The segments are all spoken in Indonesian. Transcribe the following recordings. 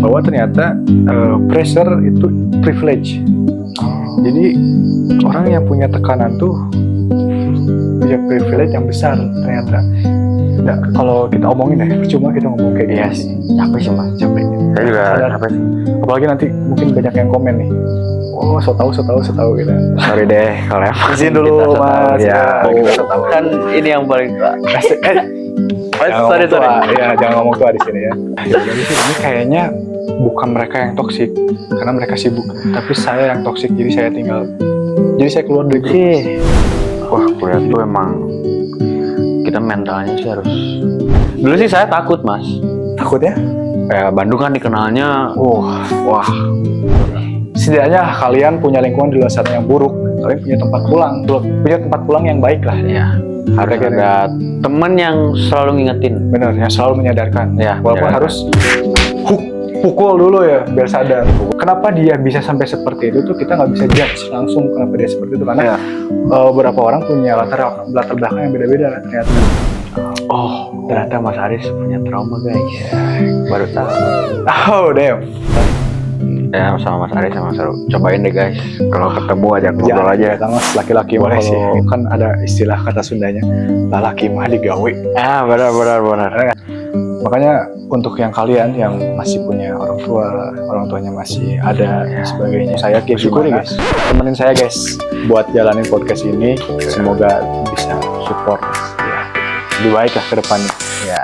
bahwa ternyata pressure itu privilege. Jadi orang yang punya tekanan tuh punya privilege yang besar ternyata. Nah, kalau kita omongin percuma kita ngomong kayak Iya sih, capek sih mas, capek. Saya juga capek sih. Apalagi nanti mungkin banyak yang komen nih. Oh, so tahu gitu. Sorry deh kalau emang Izin dulu kita mas. ya. Kita so tahu. Kan ini yang paling tua. Sorry. Ya, jangan ngomong tua di sini ya. Jadi ini kayaknya bukan mereka yang toksik karena mereka sibuk, tapi saya yang toksik jadi saya tinggal. Jadi saya keluar dari grup. Wah, kuliah tuh emang kita mentalnya sih harus. Dulu sih saya takut mas. Takutnya? Kayak Bandung kan dikenalnya. Wah. Setidaknya kalian punya lingkungan di luar sana yang buruk, kalian punya tempat pulang yang baik lah. Ya, harus ada temen yang selalu ngingetin. Benar, yang selalu menyadarkan. Ya, walaupun harus pukul dulu ya biar sadar. Kenapa dia bisa sampai seperti itu tuh kita nggak bisa judge langsung kenapa dia seperti itu karena beberapa orang punya latar belakang yang beda-beda ternyata. Oh, ternyata Mas Aris punya trauma guys. Baru tahu. Oh damn. Ya sama Mas Aris sama seru. Cobain deh guys. Kalau ketemu ajak ngobrol aja. Sama laki-laki boleh sih. Kan ada istilah kata Sundanya, laki mah digawe. Benar. Makanya untuk yang kalian yang masih punya orang tuanya masih ada dan sebagainya, saya syukuri guys. Temenin saya guys buat jalanin podcast ini. Semoga bisa support ya. Lebih baik lah ke depannya. Ya.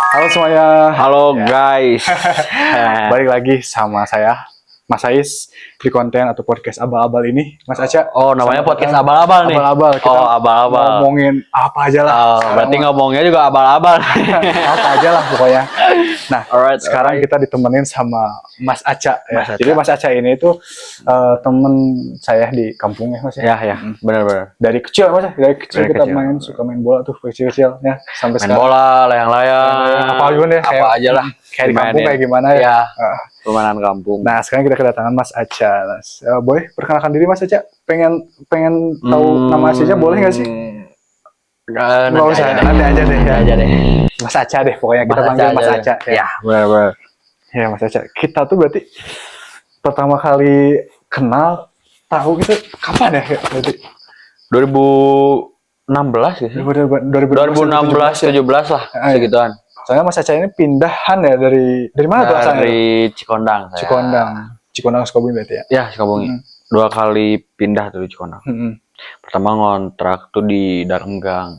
Halo semuanya. Halo guys. Balik lagi sama saya, Mas Ais, di konten atau podcast abal-abal ini, Mas Aca. Oh, namanya podcast abal-abal nih. Abal-abal. Kita abal-abal. ngomongin apa aja lah. Berarti ngomongnya juga abal-abal. Apa aja lah pokoknya. Nah, Alright, sekarang kita ditemenin sama Mas Aca. Ya. Mas Aca. Jadi Mas Aca ini tuh temen saya di kampung ya Mas ya. Ya, benar. Dari kecil Mas, dari kecil Dari kita kecil. suka main bola tuh kecil-kecil ya sampai Main sekarang. bola, layang-layang. Apa aja deh, Apa aja lah. Kayak di kampung kayak gimana ya. Ya. Permainan kampung. Nah, sekarang kita kedatangan Mas Aca. Mas, boleh perkenalkan diri Mas Aca? Pengen tahu nama aslinya boleh nggak sih? Nanti aja deh. Mas Aca deh, pokoknya kita panggil Mas Aca. Ya, benar. Ya, Mas Aca. Kita tuh berarti pertama kali kenal, tahu gitu kapan ya? Berarti 2016 ya sih? 2016, 17 lah, segituan. Soalnya Mas Aca ini pindahan ya dari mana tuh asalnya? Dari Cikondang. Cikondang Sukabumi berarti ya? Ya, Sukabumi. 2 kali pindah tuh di Cikondang. Pertama ngontrak tuh di Darenggang.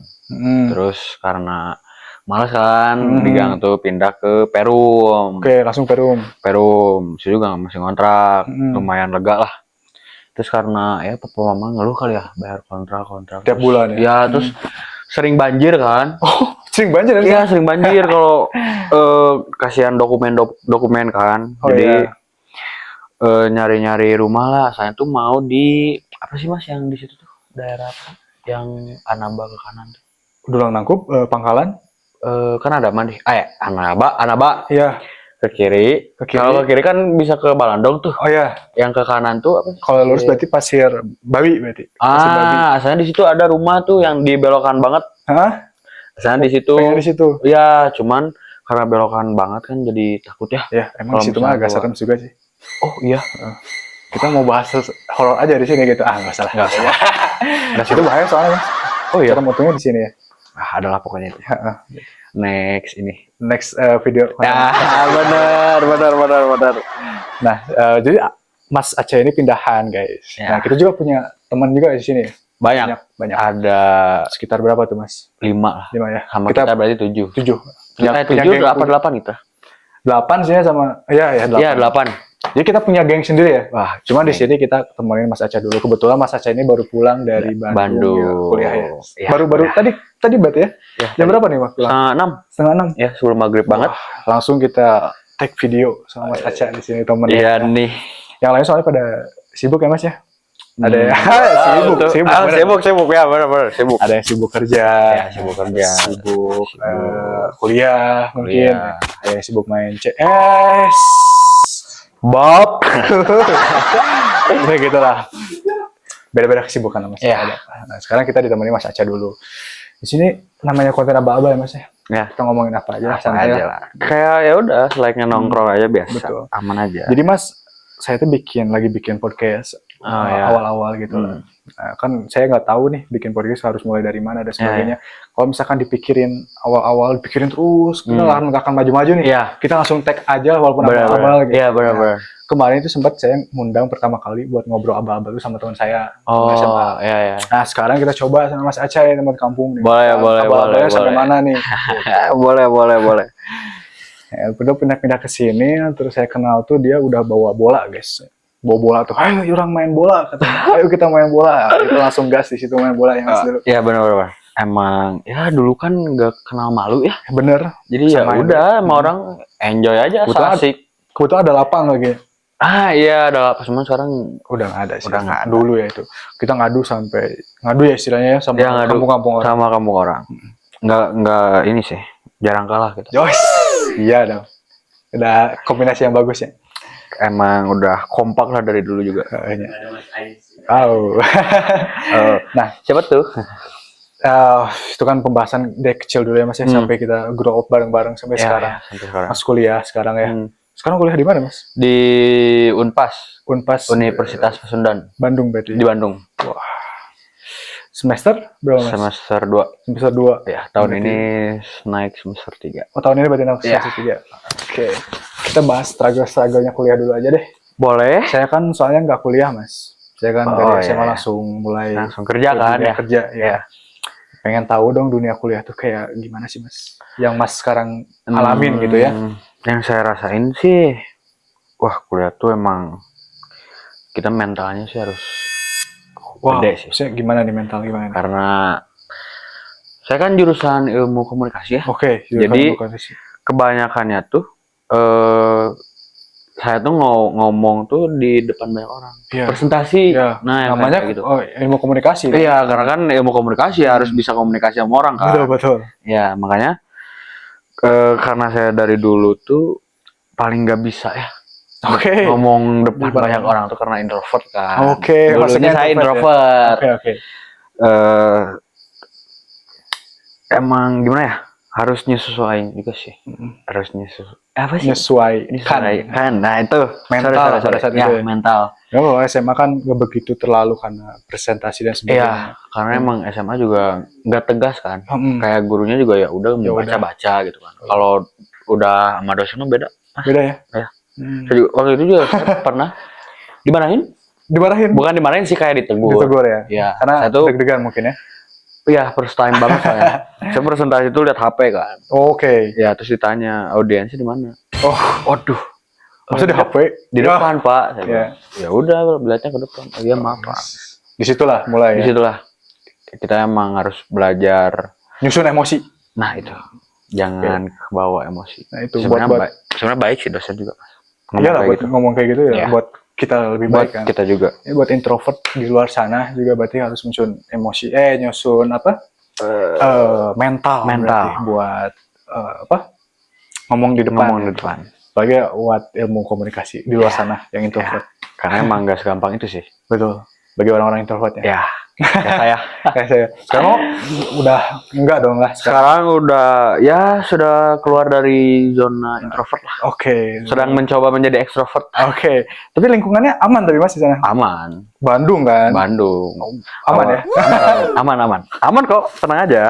Terus karena malas kan di gang tuh pindah ke Perum. Oke, langsung Perum. Saya juga masih ngontrak, lumayan lega lah. Terus karena ya papa mama ngeluh kali ya bayar kontrak Tiap bulan ya? Ya, terus sering banjir kan. Oh, sering banjir ya? Iya, sering banjir kalau kasihan dokumen kan. Jadi nyari-nyari rumah lah. Saya tuh mau di apa sih Mas yang di situ tuh? Daerah apa? Yang Anaba ke kanan tuh. Dulang Nangkup, Pangkalan. Kan ada mandi. Anaba. Iya. Ke kiri. Kalau ke kiri kan bisa ke Balandong tuh. Oh iya. Yang ke kanan tuh apa? Kalau lurus berarti Pasir Bawi berarti. Asalnya di situ ada rumah tuh yang dibelokan banget. Hah? Asalnya di situ. Pengen di situ. Ya, cuman karena belokan banget kan jadi takut ya. Ya, emang di situ mah agak serem juga sih. Oh iya. Kita mau bahas horor aja di sini gitu. Nggak salah. Nah, situ bahaya soalnya. Oh iya. Kita mutunya di sini ya. Adalah pokoknya itu. Next video. Ya, benar. Nah, jadi Mas Aca ini pindahan, guys. Ya. Nah, kita juga punya teman juga di sini. Banyak. Ada sekitar berapa tuh, Mas? 5 lah. 5 ya. Sama kita berarti 7. 7. 7 apa 8 kita? 8 sih sama 8. Iya, 8. Jadi kita punya geng sendiri ya. Wah, cuma di sini kita temenin Mas Aca dulu. Kebetulan Mas Aca ini baru pulang dari Bandung. Ya, kuliah ya. Baru tadi berarti ya? Jam berapa nih Mas pulang? 5:30. 5:30. Ya, sebelum maghrib banget. Langsung kita tag video sama Mas Aca di sini temen. Iya nih. Yang lain soalnya pada sibuk ya Mas ya. Ada ya sibuk ya benar sibuk. Ada yang sibuk kerja, ya, sibuk kerja, sibuk kuliah mungkin, ada yang sibuk main CS, Bob, udah gitulah. Beda-beda kesibukan Mas. Ya. Nah, sekarang kita ditemani Mas Aca dulu. Di sini namanya konten aba-aba ya Mas ya. Ya. Kita ngomongin apa aja, santai aja lah. Kayak ya udah, selainnya nongkrong aja biasa. Betul. Aman aja. Jadi Mas, saya tuh lagi bikin podcast awal-awal gitu. Nah, kan saya nggak tahu nih bikin podcast harus mulai dari mana dan sebagainya. Kalau misalkan dipikirin awal-awal, dipikirin terus, kita nggak akan maju-maju nih. Kita langsung tag aja walaupun awal-awal gitu. Iya benar-benar. Kemarin itu sempat saya ngundang pertama kali buat ngobrol aba-aba itu sama teman saya. Iya. Nah sekarang kita coba sama Mas Aca ya, teman kampung nih. Boleh. Sampai mana nih? boleh. Ya, udah pindah-pindah ke sini, terus saya kenal tuh dia udah bawa bola guys. Bawa bola tuh, ayo orang main bola, katanya. Ayo kita main bola. Itu langsung gas di situ main bola yang dulu. Iya benar. Emang ya dulu kan nggak kenal malu ya. Bener. Jadi ya udah, sama orang enjoy aja, asik. Kebetulan ada lapang lagi. Iya ada lapang, cuman sekarang udah nggak ada sih. Udah nggak ada. Dulu ya itu. Kita ngadu ya istilahnya ya sama kampung-kampung orang. Sama kampung orang. Nggak ini sih, jarang kalah gitu. Joyce. Iya dong. Udah kombinasi yang bagus ya. Emang udah kompak lah dari dulu juga. Nah, siapa tuh? Itu kan pembahasan dari kecil dulu ya Mas ya, sampai kita grow up bareng-bareng sampai sekarang. Sampai sekarang. Mas kuliah sekarang ya. Sekarang kuliah di mana Mas? Di Unpas. Universitas Pasundan. Bandung berarti. Di Bandung. Wah. Semester berapa Mas? Semester 2. Semester 2. Ya, tahun ini naik semester 3. Oh, tahun ini berarti naik semester 3. Oke. Kita bahas struggle-nya kuliah dulu aja deh. Boleh. Saya kan soalnya nggak kuliah Mas. Saya kan dari SMA langsung mulai kerja kan ya. Kerja ya. Pengen tahu dong dunia kuliah tuh kayak gimana sih Mas? Yang Mas sekarang alamin gitu ya. Yang saya rasain sih, wah kuliah tuh emang kita mentalnya sih harus gede sih. Gimana nih mental gimana? Karena saya kan jurusan ilmu komunikasi ya. Oke. Jadi kebanyakannya tuh saya tuh ngomong tuh di depan banyak orang. Presentasi. Nah, namanya gitu. Oh, ilmu komunikasi. Iya, karena kan ilmu komunikasi harus bisa komunikasi sama orang kan. Betul. Ya, makanya karena saya dari dulu tuh paling nggak bisa ya. Ngomong depan banyak orang tuh karena introvert kan. Dulunya saya introvert. Emang gimana ya? Harus nyesuaiin juga sih. Harus nyesuaikan. Nah itu mental pada saat itu. Mental. Ya, SMA kan nggak begitu terlalu karena presentasi dan sebagainya. Iya, karena emang SMA juga nggak tegas kan. Kayak gurunya juga ya udah baca-baca gitu kan. Kalau udah sama dosen beda. Beda ya? Ya. Waktu itu juga saya pernah dimarahin. Bukan dimarahin sih, kayak ditegur. Ditegur ya? Iya. Karena deg-degan mungkin ya? Iya, first time banget saya. Saya presentasi itu lihat HP kan. Ya, terus ditanya audiensnya di mana. Waduh. Maksudnya di HP? Di depan, Pak. Ya udah, belajarnya ke depan. Oh iya, maaf, Pak. Disitulah mulai. Disitulah. Kita emang harus belajar nyusun emosi. Nah, itu. Jangan kebawa emosi. Nah, itu sebenarnya baik sih dosen juga. Iya lah, ngomong kayak gitu ya. Buat kita lebih baik kan. Kita juga. Ya, buat introvert di luar sana juga berarti harus nyusun emosi. Nyusun apa? Mental. Buat ngomong di depan. Apalagi buat ilmu komunikasi di luar sana yang introvert. Karena emang gak segampang itu sih. Betul. Bagi orang-orang introvert ya. Ya saya. Sekarang udah enggak dong lah. Sekarang udah sudah keluar dari zona introvert lah. Sedang mencoba menjadi ekstrovert. Tapi lingkungannya aman tapi Mas di sana? Aman. Bandung kan? Bandung. Aman ya? Aman. Aman kok, tenang aja.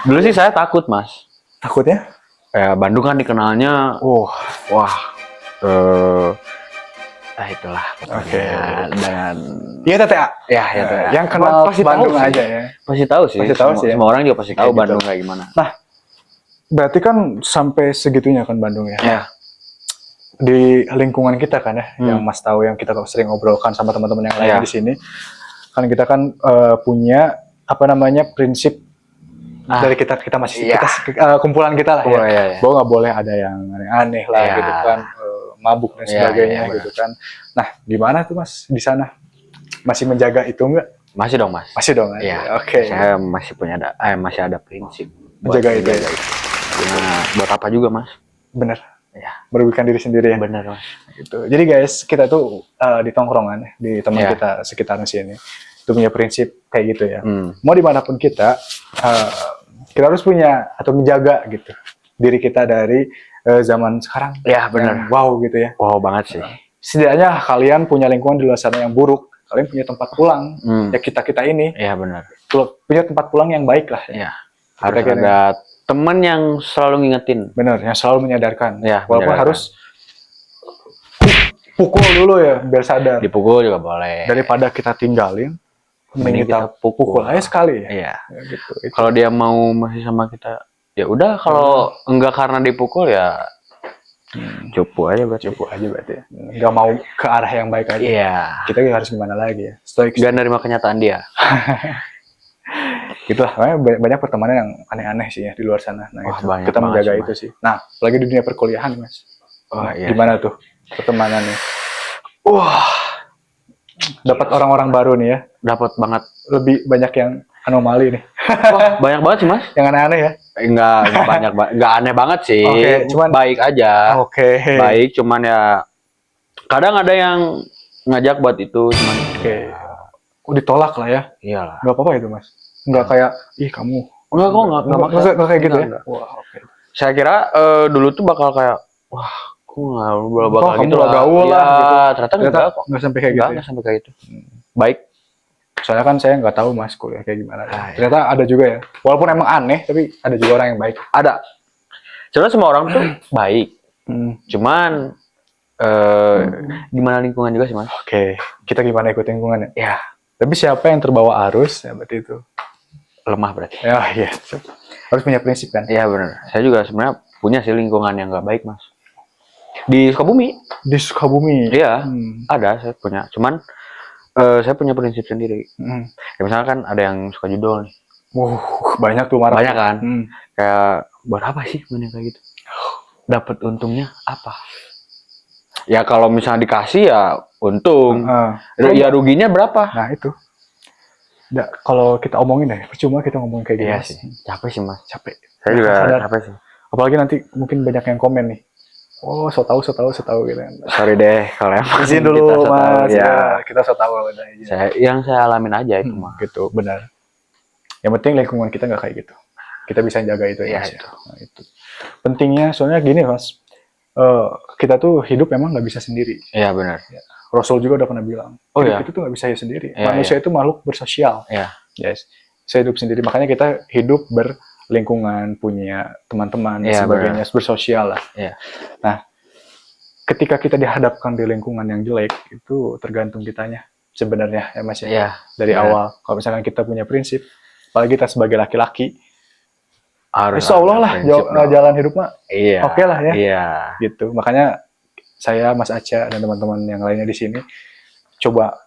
Dulu sih saya takut Mas. Takutnya? Bandung kan dikenalnya. Itulah. Dan iya TTA. Yang kenal pasti Bandung aja ya. Pasti tahu sih. Semua orang juga pasti tahu Bandung kayak gimana. Nah, berarti kan sampai segitunya kan Bandung ya. Ya. Di lingkungan kita kan ya, yang Mas tahu, yang kita sering ngobrolkan sama teman-teman yang lain di sini. Kan kita kan punya prinsip dari kita masih Iya. kumpulan kita lah ya. Oh, iya. Bahwa nggak boleh ada yang aneh-aneh lah Iya. gitu kan, mabuk dan Iya, sebagainya iya, gitu kan. Nah, gimana tuh Mas di sana? Masih menjaga itu nggak? Masih dong Mas. Masih dong. Iya. Oke. Saya masih ada prinsip buat Menjaga itu. menjaga itu. Nah, buat apa juga Mas? Bener. Ya. Merugikan diri sendiri ya. Bener Mas. Gitu. Jadi guys, kita tuh di tongkrongan, di teman Iya. kita sekitaran sini, itu punya prinsip kayak gitu ya. Hmm. Mau dimanapun kita harus punya atau menjaga gitu diri kita dari zaman sekarang. Ya, bener. Yang wow gitu ya. Wow banget sih. Setidaknya kalian punya lingkungan di luar sana yang buruk, kalian punya tempat pulang. Ya kita ini Iya benar. punya tempat pulang yang baik lah. Iya. Harus Kita ada teman yang selalu ngingetin. Bener, yang selalu menyadarkan. Ya, Walaupun menyadarkan. harus pukul dulu ya biar sadar. Dipukul juga boleh. Daripada kita tinggalin, mending kita pukul aja sekali ya. Iya. Ya, gitu. Kalau dia mau masih sama kita, ya udah. Kalau enggak karena dipukul ya cupu aja berarti. Cukup aja berarti ya. Nggak mau ke arah yang baik aja. Iya. Kita harus gimana lagi ya. Stoik. Gak nerima kenyataan dia. Gitulah, makanya banyak pertemanan yang aneh-aneh sih ya di luar sana. Nah, Wah, itu. banyak Kita banget menjaga sih, itu sih. Nah, apalagi di dunia perkuliahan, Mas. Wah, iya. Gimana tuh pertemanannya? Wah, dapat orang-orang baru nih ya. Dapat banget. Lebih banyak yang anomali nih. Wah, banyak banget sih Mas. Yang aneh-aneh ya. Enggak banyak, enggak aneh banget sih. Oke, cuman baik aja. Oke. Baik, cuman ya kadang ada yang ngajak buat itu, cuman Oke. Ditolak lah ya. iyalah. Nggak apa-apa itu, Mas. Nggak kayak, ih kamu. Enggak kok, enggak maksa. Nggak kayak gitu ya. Enggak. Wah, oke. Saya kira dulu tuh bakal kayak, wah, aku nggak bakal Kamu gitu nggak gaul lah, Iya, gitu. ternyata Ternyata enggak kok. nggak sampai kayak gitu. Enggak, Ya? enggak sampai kayak gitu. Baik. Soalnya kan saya nggak tahu Mas kuliah kayak gimana. Ah, iya. Ternyata ada juga ya. Walaupun emang aneh, tapi ada juga orang yang baik. Ada. Sebenarnya semua orang tuh baik. Cuman gimana lingkungan juga sih Mas? Oke, kita gimana ikut lingkungannya? Ya, Tapi siapa yang terbawa arus, ya berarti itu. lemah berarti. Ya, iya. Harus punya prinsip kan? Iya benar. Saya juga sebenarnya punya sih lingkungan yang nggak baik Mas. Di Sukabumi. Di Sukabumi. Iya. Ada saya punya. Cuman saya punya prinsip sendiri. Ya, misalnya kan ada yang suka judol nih. Banyak tuh marah. Banyak kan? Kayak buat apa sih main kayak gitu? Dapat untungnya apa? Ya kalau misalnya dikasih ya untung. Ya ruginya berapa? Nah itu. Kalau kita omongin deh, percuma kita ngomong kayak gitu. Iya Mas. sih. Capek sih Mas. Capek. Saya juga Sadar. capek sih. Apalagi nanti mungkin banyak yang komen nih. Oh, so tahu gitu kan. Sorry deh kalau emang Izin kita dulu so tahu. Mas. Ya. Ya, kita so tahu udah izin. Yang saya alamin aja itu mah. Gitu, benar. Yang penting lingkungan kita nggak kayak gitu. Kita bisa jaga itu ya. Iya, Mas, itu. Nah, itu. Pentingnya soalnya gini Mas. Kita tuh hidup memang nggak bisa sendiri. Iya benar. Rasul juga udah pernah bilang. Oh, hidup iya? itu tuh nggak bisa ya sendiri. Iya, Manusia itu makhluk bersosial. Iya. Yes. Saya hidup sendiri. Makanya kita hidup berlingkungan, punya teman-teman dan Iya, sebagainya, bersosial lah. Iya. Nah, ketika kita dihadapkan di lingkungan yang jelek, itu tergantung kitanya sebenarnya ya Mas ya. Iya. Dari Iya. awal. Kalau misalkan kita punya prinsip, apalagi kita sebagai laki-laki, Harus insya Allah ada lah prinsip dong. jalan hidup mah Iya. oke lah ya. Iya. Gitu. Makanya saya, Mas Aca dan teman-teman yang lainnya di sini coba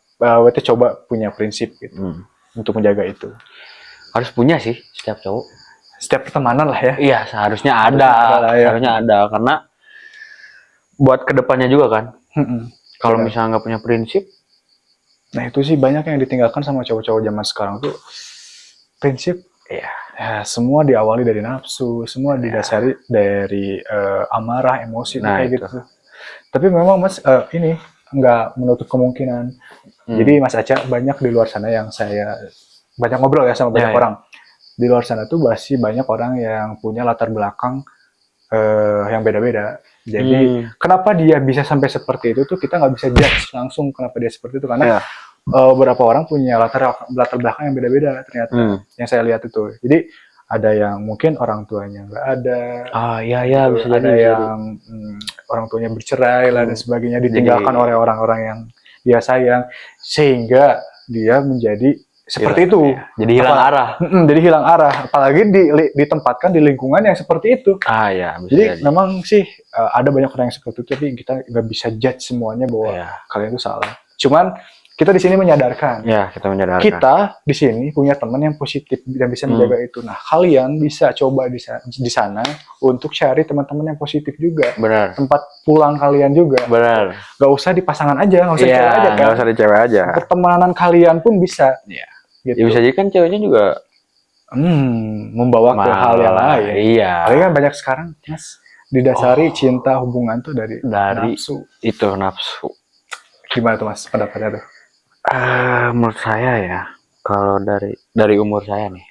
punya prinsip gitu untuk menjaga itu. Harus punya sih setiap cowok. Setiap pertemanan lah ya. Iya, seharusnya Harusnya ada. ada lah, ya. Seharusnya ada karena buat kedepannya juga kan. Kalau Iya. misalnya nggak punya prinsip, Nah itu sih banyak yang ditinggalkan sama cowok-cowok zaman sekarang tuh. Prinsip, iya. ya semua diawali dari nafsu, semua didasari dari amarah, emosi, Nah, kayak itu. gitu. Tapi memang Mas ini nggak menutup kemungkinan. Jadi Mas Aca banyak di luar sana yang saya banyak ngobrol ya sama banyak Ya, ya. orang. Di luar sana tuh masih banyak orang yang punya latar belakang yang beda-beda. Jadi kenapa dia bisa sampai seperti itu tuh kita nggak bisa judge langsung kenapa dia seperti itu karena Iya. beberapa orang punya latar belakang yang beda-beda ternyata yang saya lihat itu. Jadi ada yang mungkin orang tuanya nggak ada, Ah, iya bisa ada jadi. Bisa yang orang tuanya bercerai lah dan sebagainya, ditinggalkan Jadi- oleh orang-orang yang dia sayang sehingga dia menjadi seperti itu. jadi hilang arah. Jadi hilang arah, apalagi ditempatkan di lingkungan yang seperti itu. Ah ya, bisa Jadi jadi. memang sih ada banyak orang yang seperti itu, tapi kita nggak bisa judge semuanya bahwa Iya. kalian itu salah. Cuman Kita di sini menyadarkan. Ya, kita menyadarkan. Kita di sini punya teman yang positif yang bisa menjaga itu. Nah, kalian bisa coba di sana untuk cari teman-teman yang positif juga. Benar. Tempat pulang kalian juga. Benar. Gak usah di pasangan aja, gak usah di cewek aja kan. Gak usah di cewek aja. Pertemanan kalian pun bisa. Iya. Gitu. Ya bisa jadi kan ceweknya juga membawa ke hal yang lain. Iya. Tapi kan banyak sekarang, Mas, didasari cinta hubungan tuh dari nafsu. Itu nafsu. Gimana tuh Mas pendapatnya tuh? Menurut saya ya, kalau dari umur saya nih,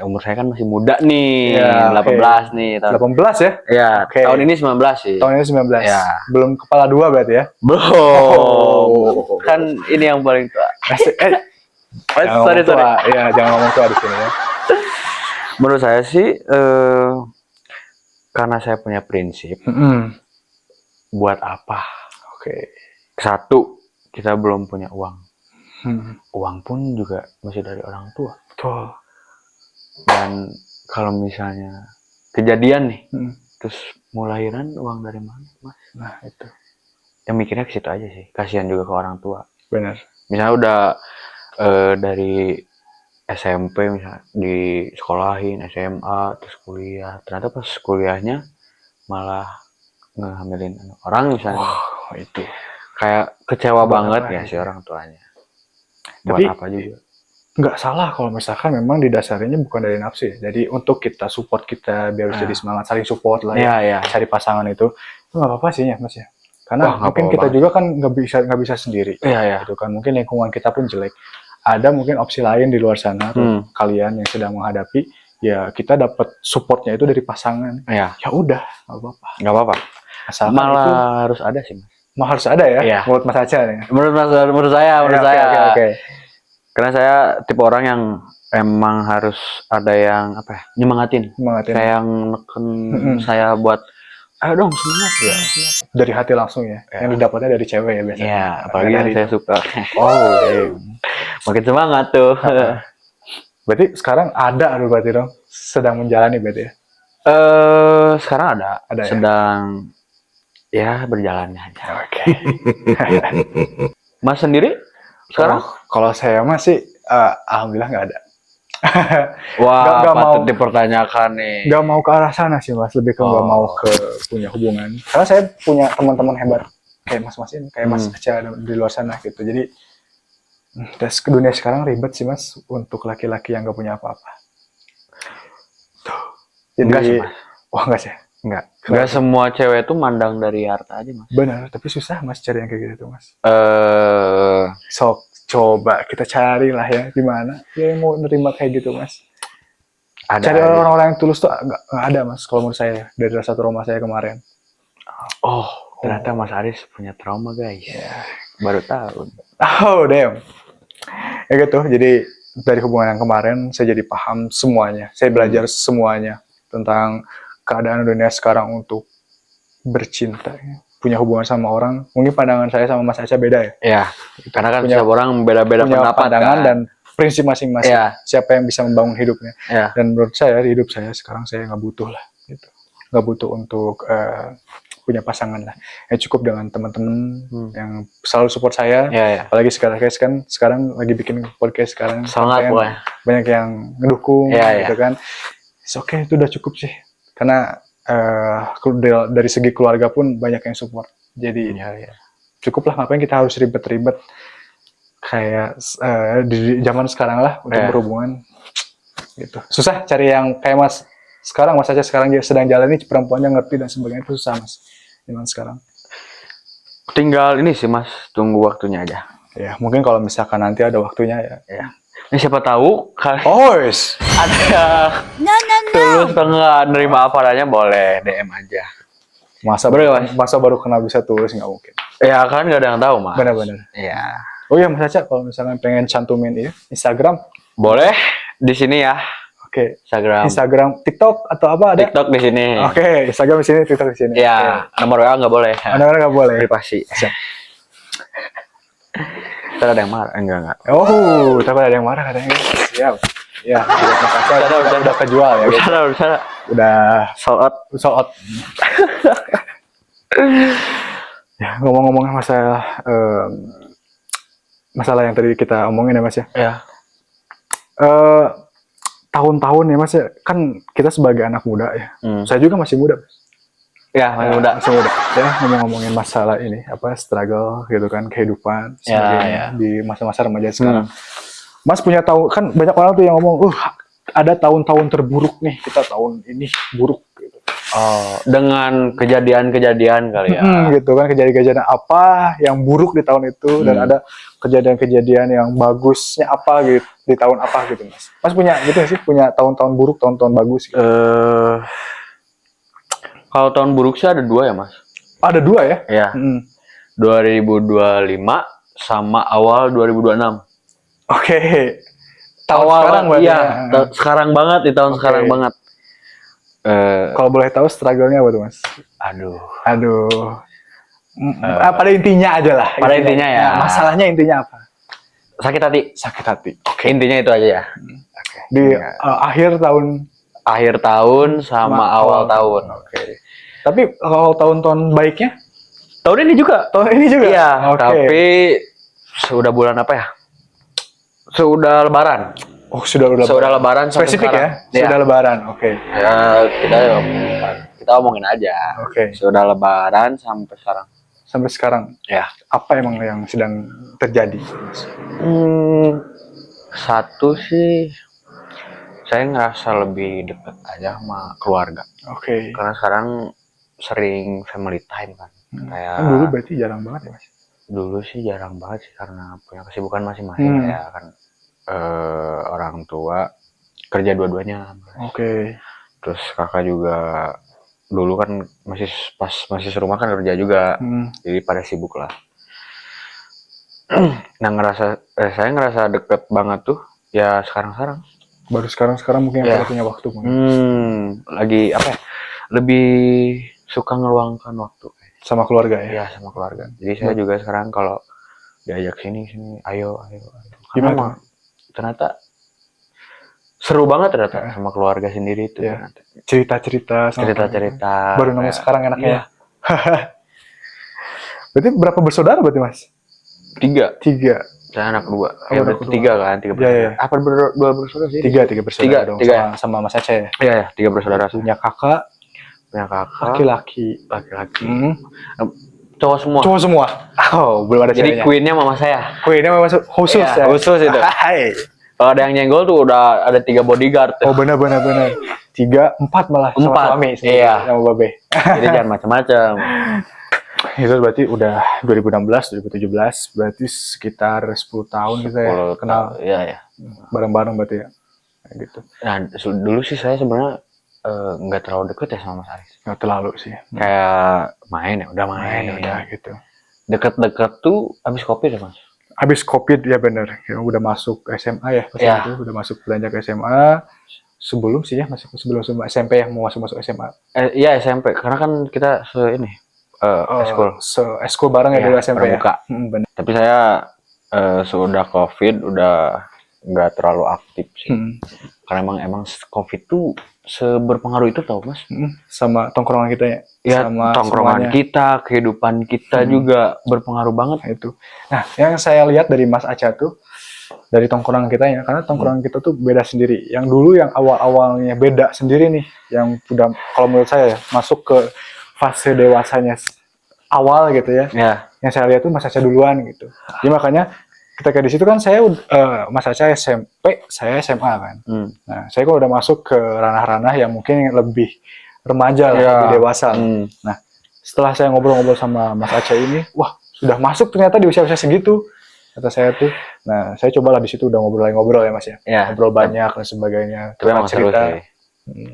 umur saya kan masih muda nih, ya, 18 nih. 18 ya? Iya, tahun ini 19 sih. Tahun ini 19. Ya. Belum kepala 2 berarti ya? Belum. Kan ini yang paling tua. Sorry. Ya, jangan ngomong tua di sini ya. Menurut saya sih, karena saya punya prinsip, buat apa? Satu, kita belum punya uang. Uang pun juga masih dari orang tua. Betul. Dan kalau misalnya kejadian nih, terus mau lahiran uang dari mana, Mas? Nah itu. Yang mikirnya ke situ aja sih. Kasihan juga ke orang tua. Benar. Misalnya udah dari SMP misalnya di sekolahin, SMA, terus kuliah. Ternyata pas kuliahnya malah ngehamilin orang misalnya. Wah, itu. Kayak kecewa banget ya si orang tuanya. Tapi buat apa juga nggak salah kalau misalkan memang didasarinya bukan dari nafsu ya. Jadi untuk kita support kita biar jadi semangat, saling support lah ya. Cari pasangan itu nggak apa-apa sih ya Mas ya. Karena mungkin kita juga kan nggak bisa sendiri. Gitu kan. Mungkin lingkungan kita pun jelek. Ada mungkin opsi lain di luar sana tuh kalian yang sedang menghadapi. Ya kita dapat supportnya itu dari pasangan. Ya udah nggak apa-apa. Malah itu harus ada sih Mas. Harus ada ya? Menurut Mas Aca nih? Menurut saya. Okay. Karena saya tipe orang yang emang harus ada yang nyemangatin. Kayak yang neken saya buat ayo dong semangat ya. Dari hati langsung ya. Yang didapatnya dari cewek ya biasanya. Iya, apalagi yang saya suka. Makin semangat tuh. Berarti sekarang ada berarti dong sedang menjalani berarti ya? Sekarang ada sedang ya berjalannya aja. Mas sendiri sekarang? Kalau saya masih alhamdulillah nggak ada. Wah, gak patut dipertanyakan nih. Gak mau ke arah sana sih Mas, lebih ke gak mau ke punya hubungan. Karena saya punya teman-teman hebat kayak Mas ini, kayak Mas Aca di luar sana gitu. Jadi dunia sekarang ribet sih Mas untuk laki-laki yang gak punya apa-apa. Jadi, enggak sih Mas. Wah enggak sih. Enggak semua cewek itu mandang dari harta aja Mas. Benar, tapi susah Mas cari yang kayak gitu Mas. Sok coba kita cari lah ya gimana ya yang mau nerima kayak gitu Mas. Cari orang-orang yang tulus tuh nggak ada Mas kalau menurut saya dari rasa trauma saya kemarin. Ternyata Mas Aris punya trauma guys. Baru tahu. Damn. Ya gitu. Jadi dari hubungan yang kemarin saya jadi paham semuanya. Saya belajar semuanya tentang keadaan dunia sekarang untuk bercinta. Punya hubungan sama orang, mungkin pandangan saya sama Mas Aca beda ya? Iya, karena kan setiap orang beda-beda pandangan dan prinsip masing-masing. Siapa yang bisa membangun hidupnya. Dan menurut saya, di hidup saya sekarang saya nggak butuh lah. Gitu. Nggak butuh untuk punya pasangan lah. Ya cukup dengan teman-teman yang selalu support saya. Apalagi sekarang lagi bikin podcast sekarang. Banyak yang ngedukung, gitu kan. Oke, itu udah cukup sih. Karena dari segi keluarga pun banyak yang support. Jadi cukup lah, ngapain kita harus ribet-ribet kayak di zaman sekarang lah untuk berhubungan gitu. Susah cari yang kayak Mas sekarang, Mas aja sekarang dia sedang jalani, perempuannya ngerti dan sebagainya, itu susah Mas zaman sekarang. Tinggal ini sih Mas, tunggu waktunya aja. Ya mungkin kalau misalkan nanti ada waktunya ya. Ini siapa tahu ada tulus atau nggak nerima apa adanya, boleh DM aja. Masa baru kenal bisa tulus, nggak mungkin. Ya kan nggak ada yang tahu Mas. Benar-benar. Iya. Oh iya Mas Aca, kalau misalkan pengen cantumin Instagram, boleh di sini ya. Oke. Instagram, TikTok atau apa ada? TikTok di sini. Oke, Instagram di sini, TikTok di sini. Iya. Nomor WA nggak boleh. Nomor nggak boleh. Privasi. Ntar ada yang marah, enggak. Tapi ada yang marah katanya. Siap. Ya, Mas Aca udah kejual ya. Udah sold out. Ya, ngomong-ngomong masalah masalah yang tadi kita omongin ya Mas ya. Ya. Eh, tahun-tahun ya Mas ya, kan kita sebagai anak muda ya. Saya juga masih muda. Ya, masih muda. Masih muda. Ya, ngomong-ngomongin masalah ini, struggle gitu kan, kehidupan sebagainya di masa-masa remaja sekarang. Mas punya tahu, kan banyak orang tuh yang ngomong, ada tahun-tahun terburuk nih, kita tahun ini buruk gitu. Oh, dengan kejadian-kejadian kali ya. Gitu kan, kejadian-kejadian apa yang buruk di tahun itu, dan ada kejadian-kejadian yang bagusnya apa gitu di tahun apa gitu Mas. Mas punya gitu nggak sih, punya tahun-tahun buruk, tahun-tahun bagus gitu? Kalau tahun buruk sih ada 2 ya Mas. Ada 2 ya? Iya. 2025 sama awal 2026. Oke. Tahun awal sekarang berarti iya, sekarang banget di tahun sekarang banget. Kalau boleh tahu struggle-nya apa tuh Mas? Aduh. Pada intinya aja lah. Pada intinya ya. Nah, masalahnya intinya apa? Sakit hati. Sakit hati. Oke. Intinya itu aja ya. Di akhir tahun sama awal tahun. Oke. Tapi kalau tahun-tahun baiknya? Tahun ini juga. Iya. Tapi sudah bulan apa ya? Sudah Lebaran. Oh, sudah Lebaran spesifik ya? Sudah Lebaran. Oke. Ya, kita omongin aja. Oke. Sudah Lebaran sampai sekarang. Sampai sekarang. Ya. Apa emang yang sedang terjadi? Satu sih, saya ngerasa lebih dekat aja sama keluarga. Oke. Karena sekarang sering family time kan. Kayak kan dulu berarti jarang banget ya Mas? Dulu sih jarang banget sih karena punya kesibukan masing-masing. Ya kan, orang tua kerja dua-duanya. Oke. Terus kakak juga dulu kan masih serumah kan kerja juga. Jadi pada sibuk lah. Nah saya ngerasa deket banget tuh ya sekarang. Baru sekarang mungkin ya. Punya waktu mungkin. Lagi apa ya? Lebih suka ngeluangkan waktu sama keluarga ya? Iya, sama keluarga. Jadi saya juga sekarang kalau diajak sini, ayo. Gimana? Ternyata seru banget ternyata sama keluarga sendiri itu. Ya. Cerita-cerita. Baru nemu sekarang enaknya. Berarti berapa bersaudara berarti Mas? 3. Saya anak 2. Ya berarti 3 kan? 3 bersaudara. Ya. Apa 2 bersaudara sih? 3 bersaudara dong. Sama Mas Aceh. Iya, 3 bersaudara. Punya kakak. Laki-laki. Cowok semua. Oh, belum ada jadi queennya mama saya. Queennya mama khusus ya? Khusus itu. Kalau ada yang nyenggol tuh udah ada 3 bodyguard. Oh benar. 3, 4 malah. 4. Sama suami. Iya. Sama babe. Jadi jangan macam-macam. Itu berarti udah 2016, 2017. Berarti sekitar 10 tahun kita ya kenal. Iya. Bareng-bareng berarti ya. Gitu. Nah, dulu sih saya sebenarnya nggak terlalu deket ya sama Mas Aris. Nggak terlalu sih. Kayak main gitu. Deket-deket tuh abis COVID ya Mas? Habis COVID ya bener. Ya, udah masuk SMA ya. Itu udah masuk beranjak SMA. Sebelum sih ya, masih sebelum SMP ya, mau masuk SMA. Iya SMP, karena kan kita eskul bareng ya dari SMP ya. Bener. Tapi saya sudah COVID udah nggak terlalu aktif sih. Karena emang COVID tuh seberpengaruh itu tau Mas? Sama tongkrongan kita ya? Ya, sama tongkrongan semuanya. kita, kehidupan kita juga berpengaruh banget. Itu. Nah, yang saya lihat dari Mas Aca tuh, dari tongkrongan kita ya, karena tongkrongan kita tuh beda sendiri. Yang dulu yang awal-awalnya beda sendiri nih, yang udah kalau menurut saya ya, masuk ke fase dewasanya awal gitu ya. Yang saya lihat tuh Mas Aca duluan gitu. Jadi makanya ketika di situ kan saya Mas Aca SMP, saya SMA kan. Nah, saya kok udah masuk ke ranah-ranah yang mungkin lebih remaja lah, lebih dewasa. Nah, setelah saya ngobrol-ngobrol sama Mas Aca ini, wah sudah masuk ternyata di usia-usia segitu, kata saya tuh. Nah, saya cobalah di situ udah ngobrol ya Mas ya. Ngobrol banyak dan sebagainya. Tapi emang seru sih.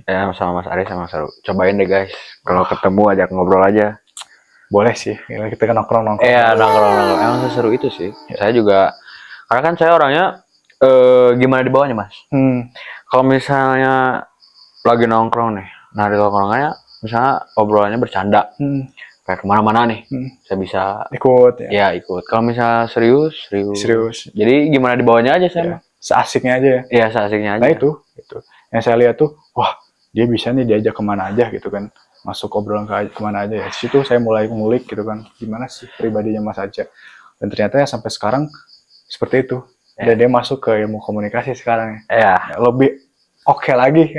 Ya sama Mas Aris sama seru. Cobain deh guys. Kalau ketemu ajak ngobrol aja. Boleh sih. Kita kan nongkrong. Iya, nongkrong. Emang seseru itu sih. Saya juga, karena kan saya orangnya gimana di bawahnya Mas. Kalau misalnya lagi nongkrong nih, nah di nongkrongannya misalnya obrolannya bercanda, kayak kemana-mana nih, saya bisa ikut. Ya ikut. Kalau misalnya serius. Jadi gimana di bawahnya aja saya. Seasiknya aja ya. Iya, seasiknya aja. Nah itu. Yang saya lihat tuh, wah dia bisa nih diajak kemana aja gitu kan. Masuk obrolan kemana aja ya. Di situ saya mulai ngulik gitu kan. Gimana sih pribadinya Mas Aca. Dan ternyata ya sampai sekarang seperti itu. Dan dia masuk ke ilmu komunikasi sekarang ya. Lebih oke lagi.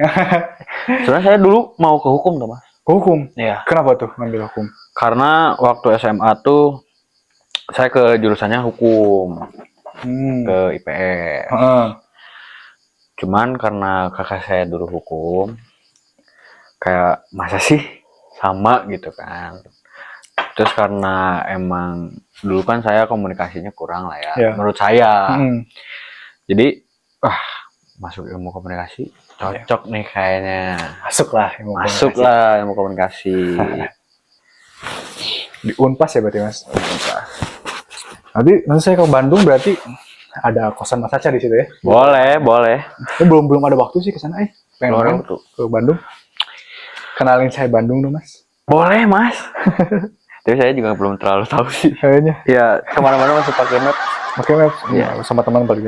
Sebenarnya saya dulu mau ke hukum tuh Mas. Hukum? Iya. Kenapa tuh ngambil hukum? Karena waktu SMA tuh saya ke jurusannya hukum, ke IPS. Cuman karena kakak saya dulu hukum, kayak masa sih sama gitu kan. Terus karena emang dulu kan saya komunikasinya kurang lah ya, menurut saya. Jadi, masuk ilmu komunikasi cocok nih kayaknya. Masuklah ilmu komunikasi. Di Unpas ya berarti Mas? Unpas. Nanti saya ke Bandung berarti ada kosan Mas Aca di situ ya? Boleh. Ini belum ada waktu sih ke sana pengen ke Bandung. Kenalin saya Bandung dong Mas. Boleh Mas. Tapi saya juga belum terlalu tahu sih. Kayaknya. Ya kemana-mana masih pakai map. Pakai map. Ya. Sama teman paling.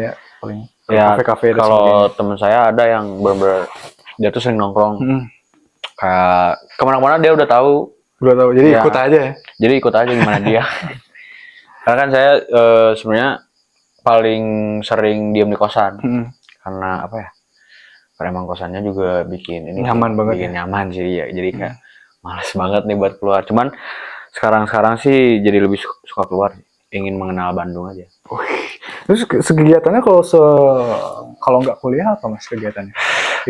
Ya kafe-kafe. Kalau teman saya ada yang bener-bener dia tuh sering nongkrong. Kayak kemana-mana dia udah tahu. Jadi ikut aja ya. Jadi ikut aja gimana dia. Karena kan saya sebenarnya paling sering diem di kosan. Karena apa ya? Karena emang kosannya juga bikin ini nyaman banget. Bikin nyaman sih ya. Jadi kayak malas banget nih buat keluar. Cuman sekarang sih jadi lebih suka keluar, ingin mengenal Bandung aja. Terus kegiatannya kalau nggak kuliah apa Mas kegiatannya?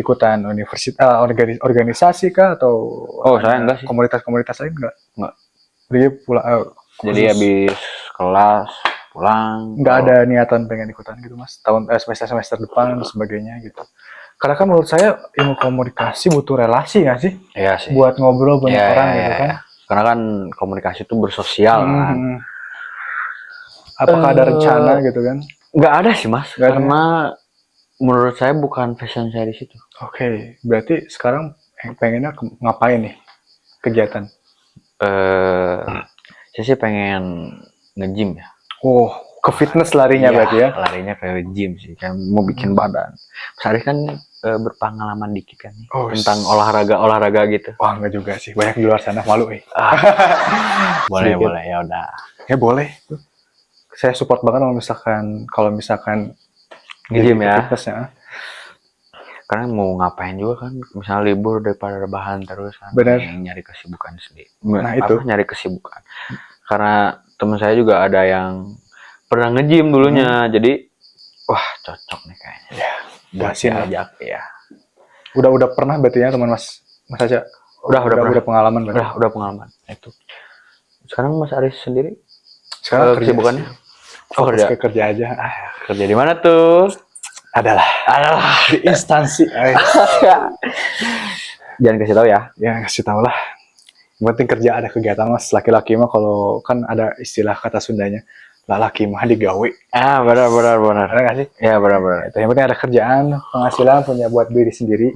Ikutan universitas, organisasi kah atau saya enggak sih. Komunitas lain enggak? Jadi jadi habis kelas pulang. Nggak ada niatan pengen ikutan gitu Mas? Semester depan dan sebagainya gitu. Karena kan menurut saya ilmu komunikasi butuh relasi nggak sih? Iya sih. Buat ngobrol banyak orang gitu kan? Karena kan komunikasi itu bersosial kan. Apakah ada rencana gitu kan? Nggak ada sih Mas. Karena menurut saya bukan passion saya di situ. Oke, berarti sekarang pengennya ngapain nih kegiatan? Saya sih pengen nge-gym ya. Ke fitness larinya berarti ya? Larinya ke gym sih, kan mau bikin badan. Mas Arif kan berpengalaman dikit kan nih, tentang olahraga gitu. Wah enggak juga sih, banyak di luar sana malu Boleh ya udah. Ya boleh. Saya support banget kalau misalkan nge-gym ya. Fitness, ya. Karena mau ngapain juga kan, misalnya libur daripada rebahan terus kan. Bener. Nyari kesibukan sendiri. Itu. Nyari kesibukan. Karena teman saya juga ada yang pernah nge-gym dulunya, jadi wah cocok nih kayaknya. Ya, buat diajak ya. Udah pernah berarti ya teman Mas aja. Udah pengalaman berarti. Udah pengalaman. Itu. Sekarang Mas Aris sendiri? Sekarang kesibukannya? Kerja aja. Kerja di mana tuh? Adalah di instansi. Jangan kasih tahu ya. Ya kasih tahu lah. Yang penting kerja ada kegiatan Mas. Laki-laki mah kalau kan ada istilah kata Sundanya, laki mah digawe. Benar. Benar nggak sih? Ya benar. Itu yang penting ada kerjaan, penghasilan, punya buat diri sendiri.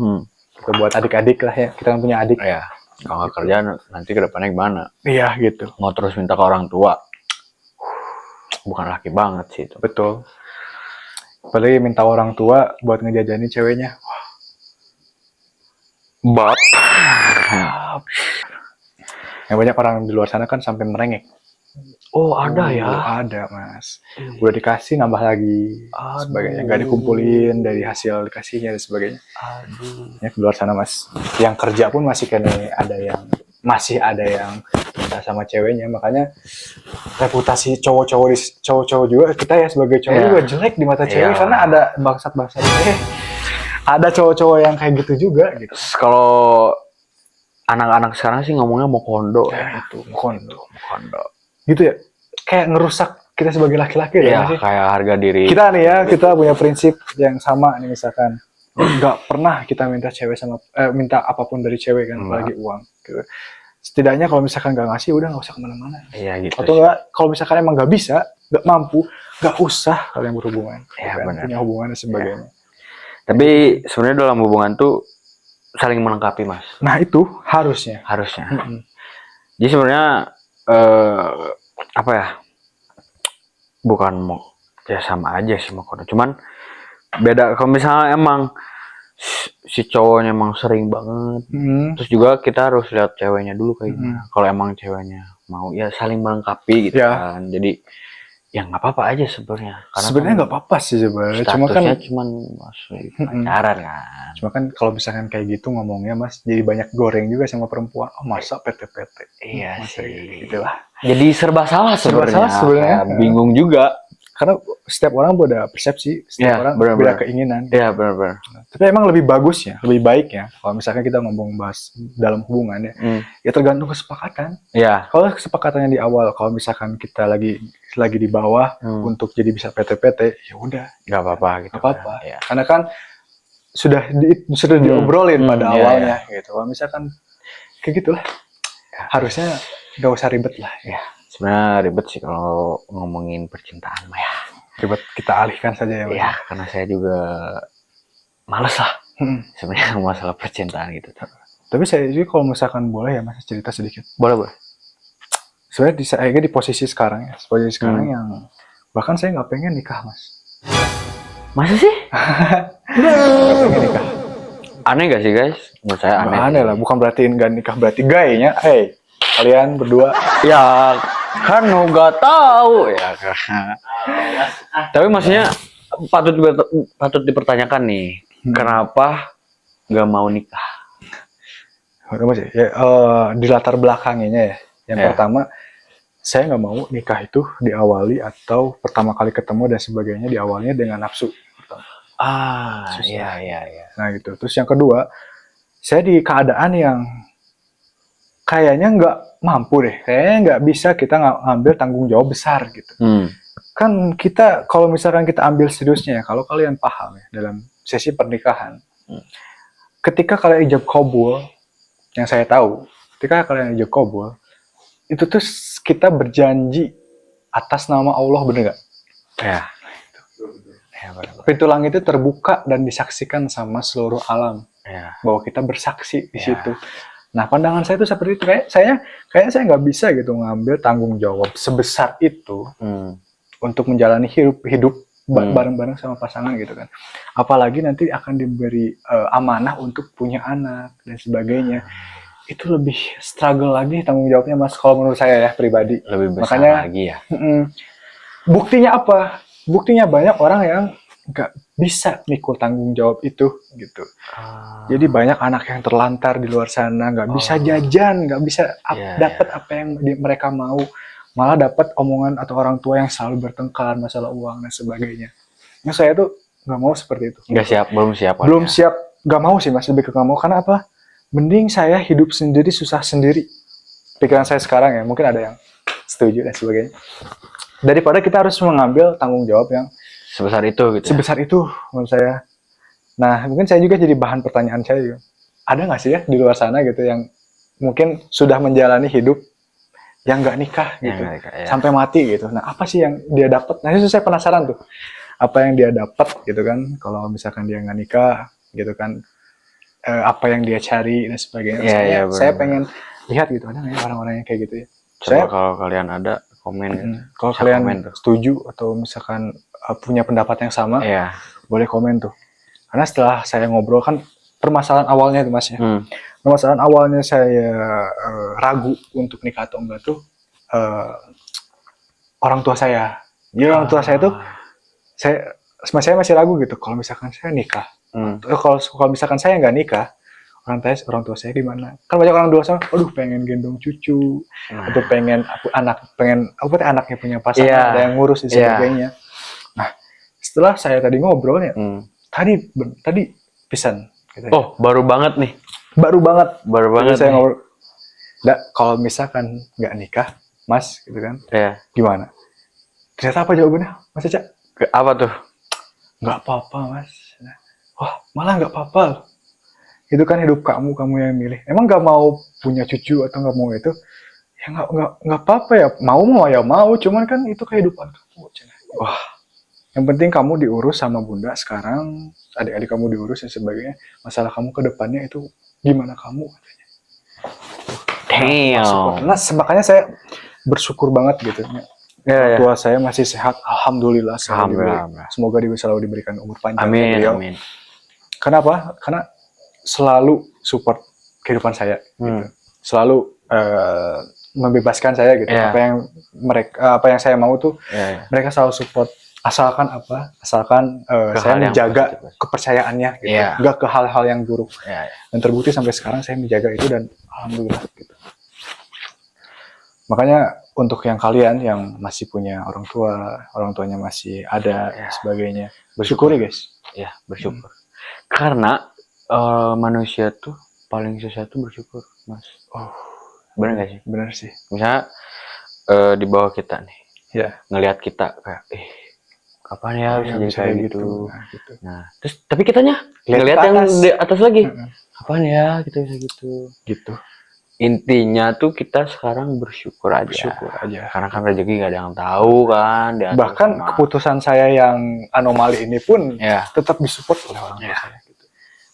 Atau buat adik-adik lah ya. Kita kan punya adik. Ya. Kalau nggak kerja nanti ke depannya gimana? Iya gitu. Mau terus minta ke orang tua. Bukan laki banget sih itu. Betul. Apalagi minta orang tua buat ngejajanin ceweknya. Bab. Yang banyak orang di luar sana kan sampai merengek. Ada ya? Ada Mas. Udah dikasih nambah lagi. Sebagainya. Nggak dikumpulin dari hasil dikasihnya dan sebagainya. Ya di luar sana Mas. Yang kerja pun masih masih ada yang minta sama ceweknya. Makanya reputasi cowok-cowok juga kita ya sebagai cowok juga jelek di mata cewek karena ada bangsat-bangsat. Ada cowok-cowok yang kayak gitu juga gitu. Kalau anak-anak sekarang sih ngomongnya mau kondo. Kondo. Gitu ya. Kayak ngerusak kita sebagai laki-laki ya sih. Kayak harga diri. Kita nih ya, kita punya prinsip yang sama nih misalkan. Nggak pernah kita minta apapun dari cewek kan, apalagi uang gitu. Setidaknya kalau misalkan nggak ngasih udah nggak usah kemana-mana. Iya gitu. Atau nggak, kalau misalkan emang nggak bisa, nggak mampu, nggak usah kalian berhubungan. Iya benar. Punya hubungan dan sebagainya. Tapi sebenarnya dalam hubungan tuh saling melengkapi Mas. Nah itu harusnya. Jadi sebenarnya apa ya? Bukan mau ya sama aja sih mau kondo. Cuman beda kalau misalnya emang si cowoknya emang sering banget. Terus juga kita harus lihat ceweknya dulu kayak gimana. Kalau emang ceweknya mau ya saling melengkapi gitu kan. Jadi Ya nggak apa-apa aja sebenarnya. Sebenarnya nggak apa-apa sih sebenarnya. Cuma kan cuman masih pacaran kan. Cuma kan kalau misalkan kayak gitu ngomongnya Mas, jadi banyak goreng juga sama perempuan. Oh masa PT-PT? Iya Masa sih. gitu lah. Jadi serba salah sebenarnya. Sebenarnya. Bingung juga. Karena setiap orang beda persepsi, setiap orang beda keinginan. Iya benar-benar. Tapi emang lebih bagusnya, lebih baiknya kalau misalkan kita ngomong bahas dalam hubungan ya tergantung kesepakatan. Iya. Kalau kesepakatannya di awal, kalau misalkan kita lagi di bawah untuk jadi bisa PT-PT, ya udah, nggak apa-apa gitu. Nggak apa-apa. Ya. Karena kan sudah diobrolin pada awalnya gitu. Kalau misalkan kayak gitulah, harusnya nggak usah ribet lah. Ya. Sebenarnya ribet sih kalau ngomongin percintaan mah ya. Ribet, kita alihkan saja ya. Iya, karena saya juga males lah sebenarnya masalah percintaan gitu. Tapi saya juga kalau misalkan boleh ya Mas cerita sedikit. Boleh. Sebenarnya saya di posisi sekarang ya, yang bahkan saya nggak pengen nikah Mas. Masa sih? Nggak pengen nikah. Aneh gak sih guys? Menurut saya aneh. Aneh lah, bukan berarti nggak nikah, berarti gayanya. Hey, kalian berdua ya kan nggak tahu ya. Tapi maksudnya patut dipertanyakan nih, kenapa nggak mau nikah? Ya, di latar belakangnya ya. Yang pertama, saya nggak mau nikah itu diawali atau pertama kali ketemu dan sebagainya diawalnya dengan nafsu. Iya. Nah gitu. Terus yang kedua, saya di keadaan yang kayaknya nggak mampu deh. Kayaknya nggak bisa kita ngambil tanggung jawab besar gitu. Kan kita kalau misalkan kita ambil seriusnya ya, kalau kalian paham ya dalam sesi pernikahan, ketika kalian ijab kabul, yang saya tahu, ketika kalian ijab kabul, itu tuh kita berjanji atas nama Allah, bener nggak? Ya. Pintu langit itu terbuka dan disaksikan sama seluruh alam, bahwa kita bersaksi di situ. Nah, pandangan saya itu seperti itu. Kayak saya nggak bisa gitu ngambil tanggung jawab sebesar itu untuk menjalani hidup bareng-bareng sama pasangan gitu kan. Apalagi nanti akan diberi amanah untuk punya anak dan sebagainya. Itu lebih struggle lagi tanggung jawabnya Mas, kalau menurut saya ya pribadi. Lebih besar. Makanya, lagi ya. Buktinya apa? Buktinya banyak orang yang nggak bisa mikul tanggung jawab itu gitu. Jadi banyak anak yang terlantar di luar sana, nggak bisa jajan, nggak bisa dapat apa yang mereka mau, malah dapat omongan atau orang tua yang selalu bertengkar masalah uang dan sebagainya. Nah saya tuh nggak mau seperti itu. Belum siap. Nggak mau sih Mas, lebih ke nggak mau. Karena apa? Mending saya hidup sendiri, susah sendiri. Pikiran saya sekarang ya, mungkin ada yang setuju dan sebagainya. Daripada kita harus mengambil tanggung jawab yang sebesar itu gitu. Sebesar itu menurut saya. Nah, mungkin saya juga jadi bahan pertanyaan saya juga. Ada nggak sih ya di luar sana gitu yang mungkin sudah menjalani hidup yang nggak nikah gitu, sampai mati gitu. Nah, apa sih yang dia dapat? Nah, itu saya penasaran tuh. Apa yang dia dapat gitu kan? Kalau misalkan dia nggak nikah gitu kan, apa yang dia cari dan sebagainya. Saya pengen lihat gitu, ada nggak ya orang-orang yang kayak gitu ya? Coba kalau kalian ada komen. Kalau kalian setuju atau misalkan punya pendapat yang sama, boleh komen tuh. Karena setelah saya ngobrol kan permasalahan awalnya itu Mas ya. Permasalahan awalnya saya ragu untuk nikah atau enggak tuh orang tua saya. Jadi orang tua saya tuh saya masih ragu gitu. Kalau misalkan saya nikah, kalau misalkan saya nggak nikah, orang tua saya gimana? Kan banyak orang tua saya, aduh pengen gendong cucu, atau pengen anaknya punya pasangan, ada yang ngurus dan sebagainya. Nah, setelah saya tadi ngobrol ya, tadi pisan. Gitu ya. Baru banget nih. Baru banget saya nih. ngobrol. Kalau misalkan nggak nikah, Mas, gitu kan? Gimana? Ternyata apa jawabannya, Mas Eca? Apa tuh? Nggak apa-apa, Mas. Wah, malah nggak apa-apa. Itu kan hidup kamu yang milih. Emang nggak mau punya cucu atau nggak mau itu? Ya nggak apa-apa ya. Mau ya mau. Cuman kan itu kehidupan kamu. Wah, yang penting kamu diurus sama bunda sekarang. Adik-adik kamu diurus dan sebagainya. Masalah kamu ke depannya itu gimana kamu katanya. Nah, makanya saya bersyukur banget gitu. Tua saya masih sehat. Alhamdulillah. Semoga dia selalu diberikan umur panjang. Amin. Kenapa? Karena selalu support kehidupan saya gitu. Selalu membebaskan saya gitu. Iya. Apa yang saya mau tuh Iya. mereka selalu support. Asalkan Ke saya hal yang menjaga positif. kepercayaannya gitu. Iya. Nggak ke hal-hal yang buruk. Iya. Dan terbukti sampai sekarang saya menjaga itu dan alhamdulillah gitu. Makanya untuk yang kalian yang masih punya orang tuanya masih ada dan sebagainya, bersyukuri guys. Ya, bersyukur. Karena manusia tuh paling susah tuh bersyukur, Mas. Oh, bener gak sih? Bener sih. Misalnya di bawah kita nih, Ya. ngelihat kita kayak, kapan ya bisa jadi kayak gitu. Gitu. Nah, terus tapi kitanya Lihat ngelihat ke yang atas. di atas lagi. Kapan ya kita bisa gitu? Gitu. Intinya tuh kita sekarang bersyukur aja. Bersyukur aja. Karena kan rezeki gak ada yang tahu kan. Bahkan keputusan saya yang anomali ini pun ya tetap disupport oleh orang tua saya. Gitu.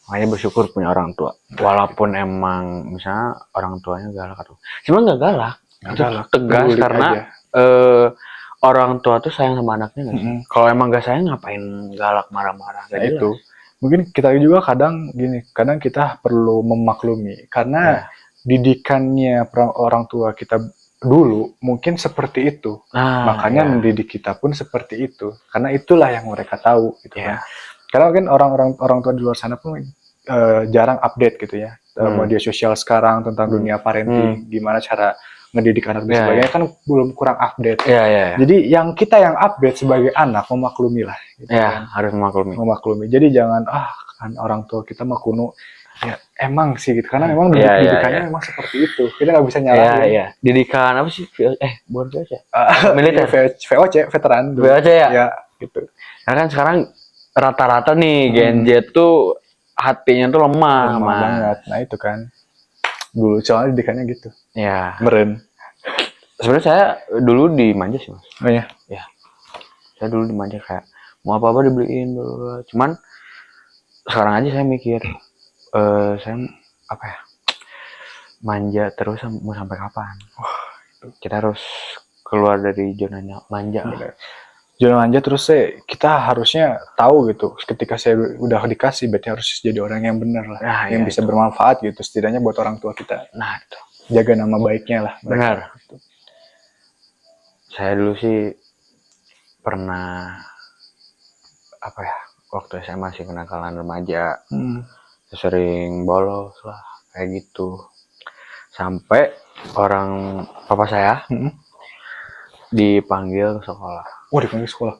Makanya bersyukur punya orang tua. Walaupun emang misalnya orang tuanya galak atau sebenarnya nggak galak, itu tegas karena orang tua tuh sayang sama anaknya nggak sih? Kalau emang nggak sayang ngapain galak marah-marah? Nah itu. Mungkin kita juga kadang kita perlu memaklumi karena didikannya orang tua kita dulu mungkin seperti itu. Makanya mendidik kita pun seperti itu. Karena itulah yang mereka tahu gitu kan. Karena mungkin orang tua di luar sana pun jarang update gitu ya. Media sosial sekarang tentang dunia parenting, gimana cara ngedidik anak dan sebagainya kan belum kurang update. Jadi yang kita yang update sebagai anak memaklumi lah. Gitu kan. Harus memaklumi. Jadi jangan kan orang tua kita mah kuno. Ya emang sih gitu karena memang didikannya memang seperti itu. Kita nggak bisa nyalahin. Didikan apa sih? Bukan VOC. Militer. VOC, veteran. VOC ya. Ya gitu. Karena kan sekarang rata-rata nih Gen Z tuh hatinya tuh lemah banget. Nah itu kan. Dulu soalnya didikannya gitu. Ya. Meren. Sebenarnya saya dulu dimanja sih Mas. Oh iya. Ya. Saya dulu dimanja kayak mau apa-apa dibeliin dulu. Cuman sekarang aja saya mikir saya apa ya? Manja terus mau sampai kapan? Kita harus keluar dari zona manja. Zona manja terus kita harusnya tahu gitu. Ketika saya udah dikasih berarti harus jadi orang yang benar lah, yang bisa bermanfaat gitu. Setidaknya buat orang tua kita. Nah itu. Jaga nama baiknya lah. Benar. Saya dulu sih pernah apa ya? Waktu saya masih kenakalan remaja, sering bolos lah kayak gitu. Sampai orang papa saya dipanggil ke sekolah. Dipanggil sekolah.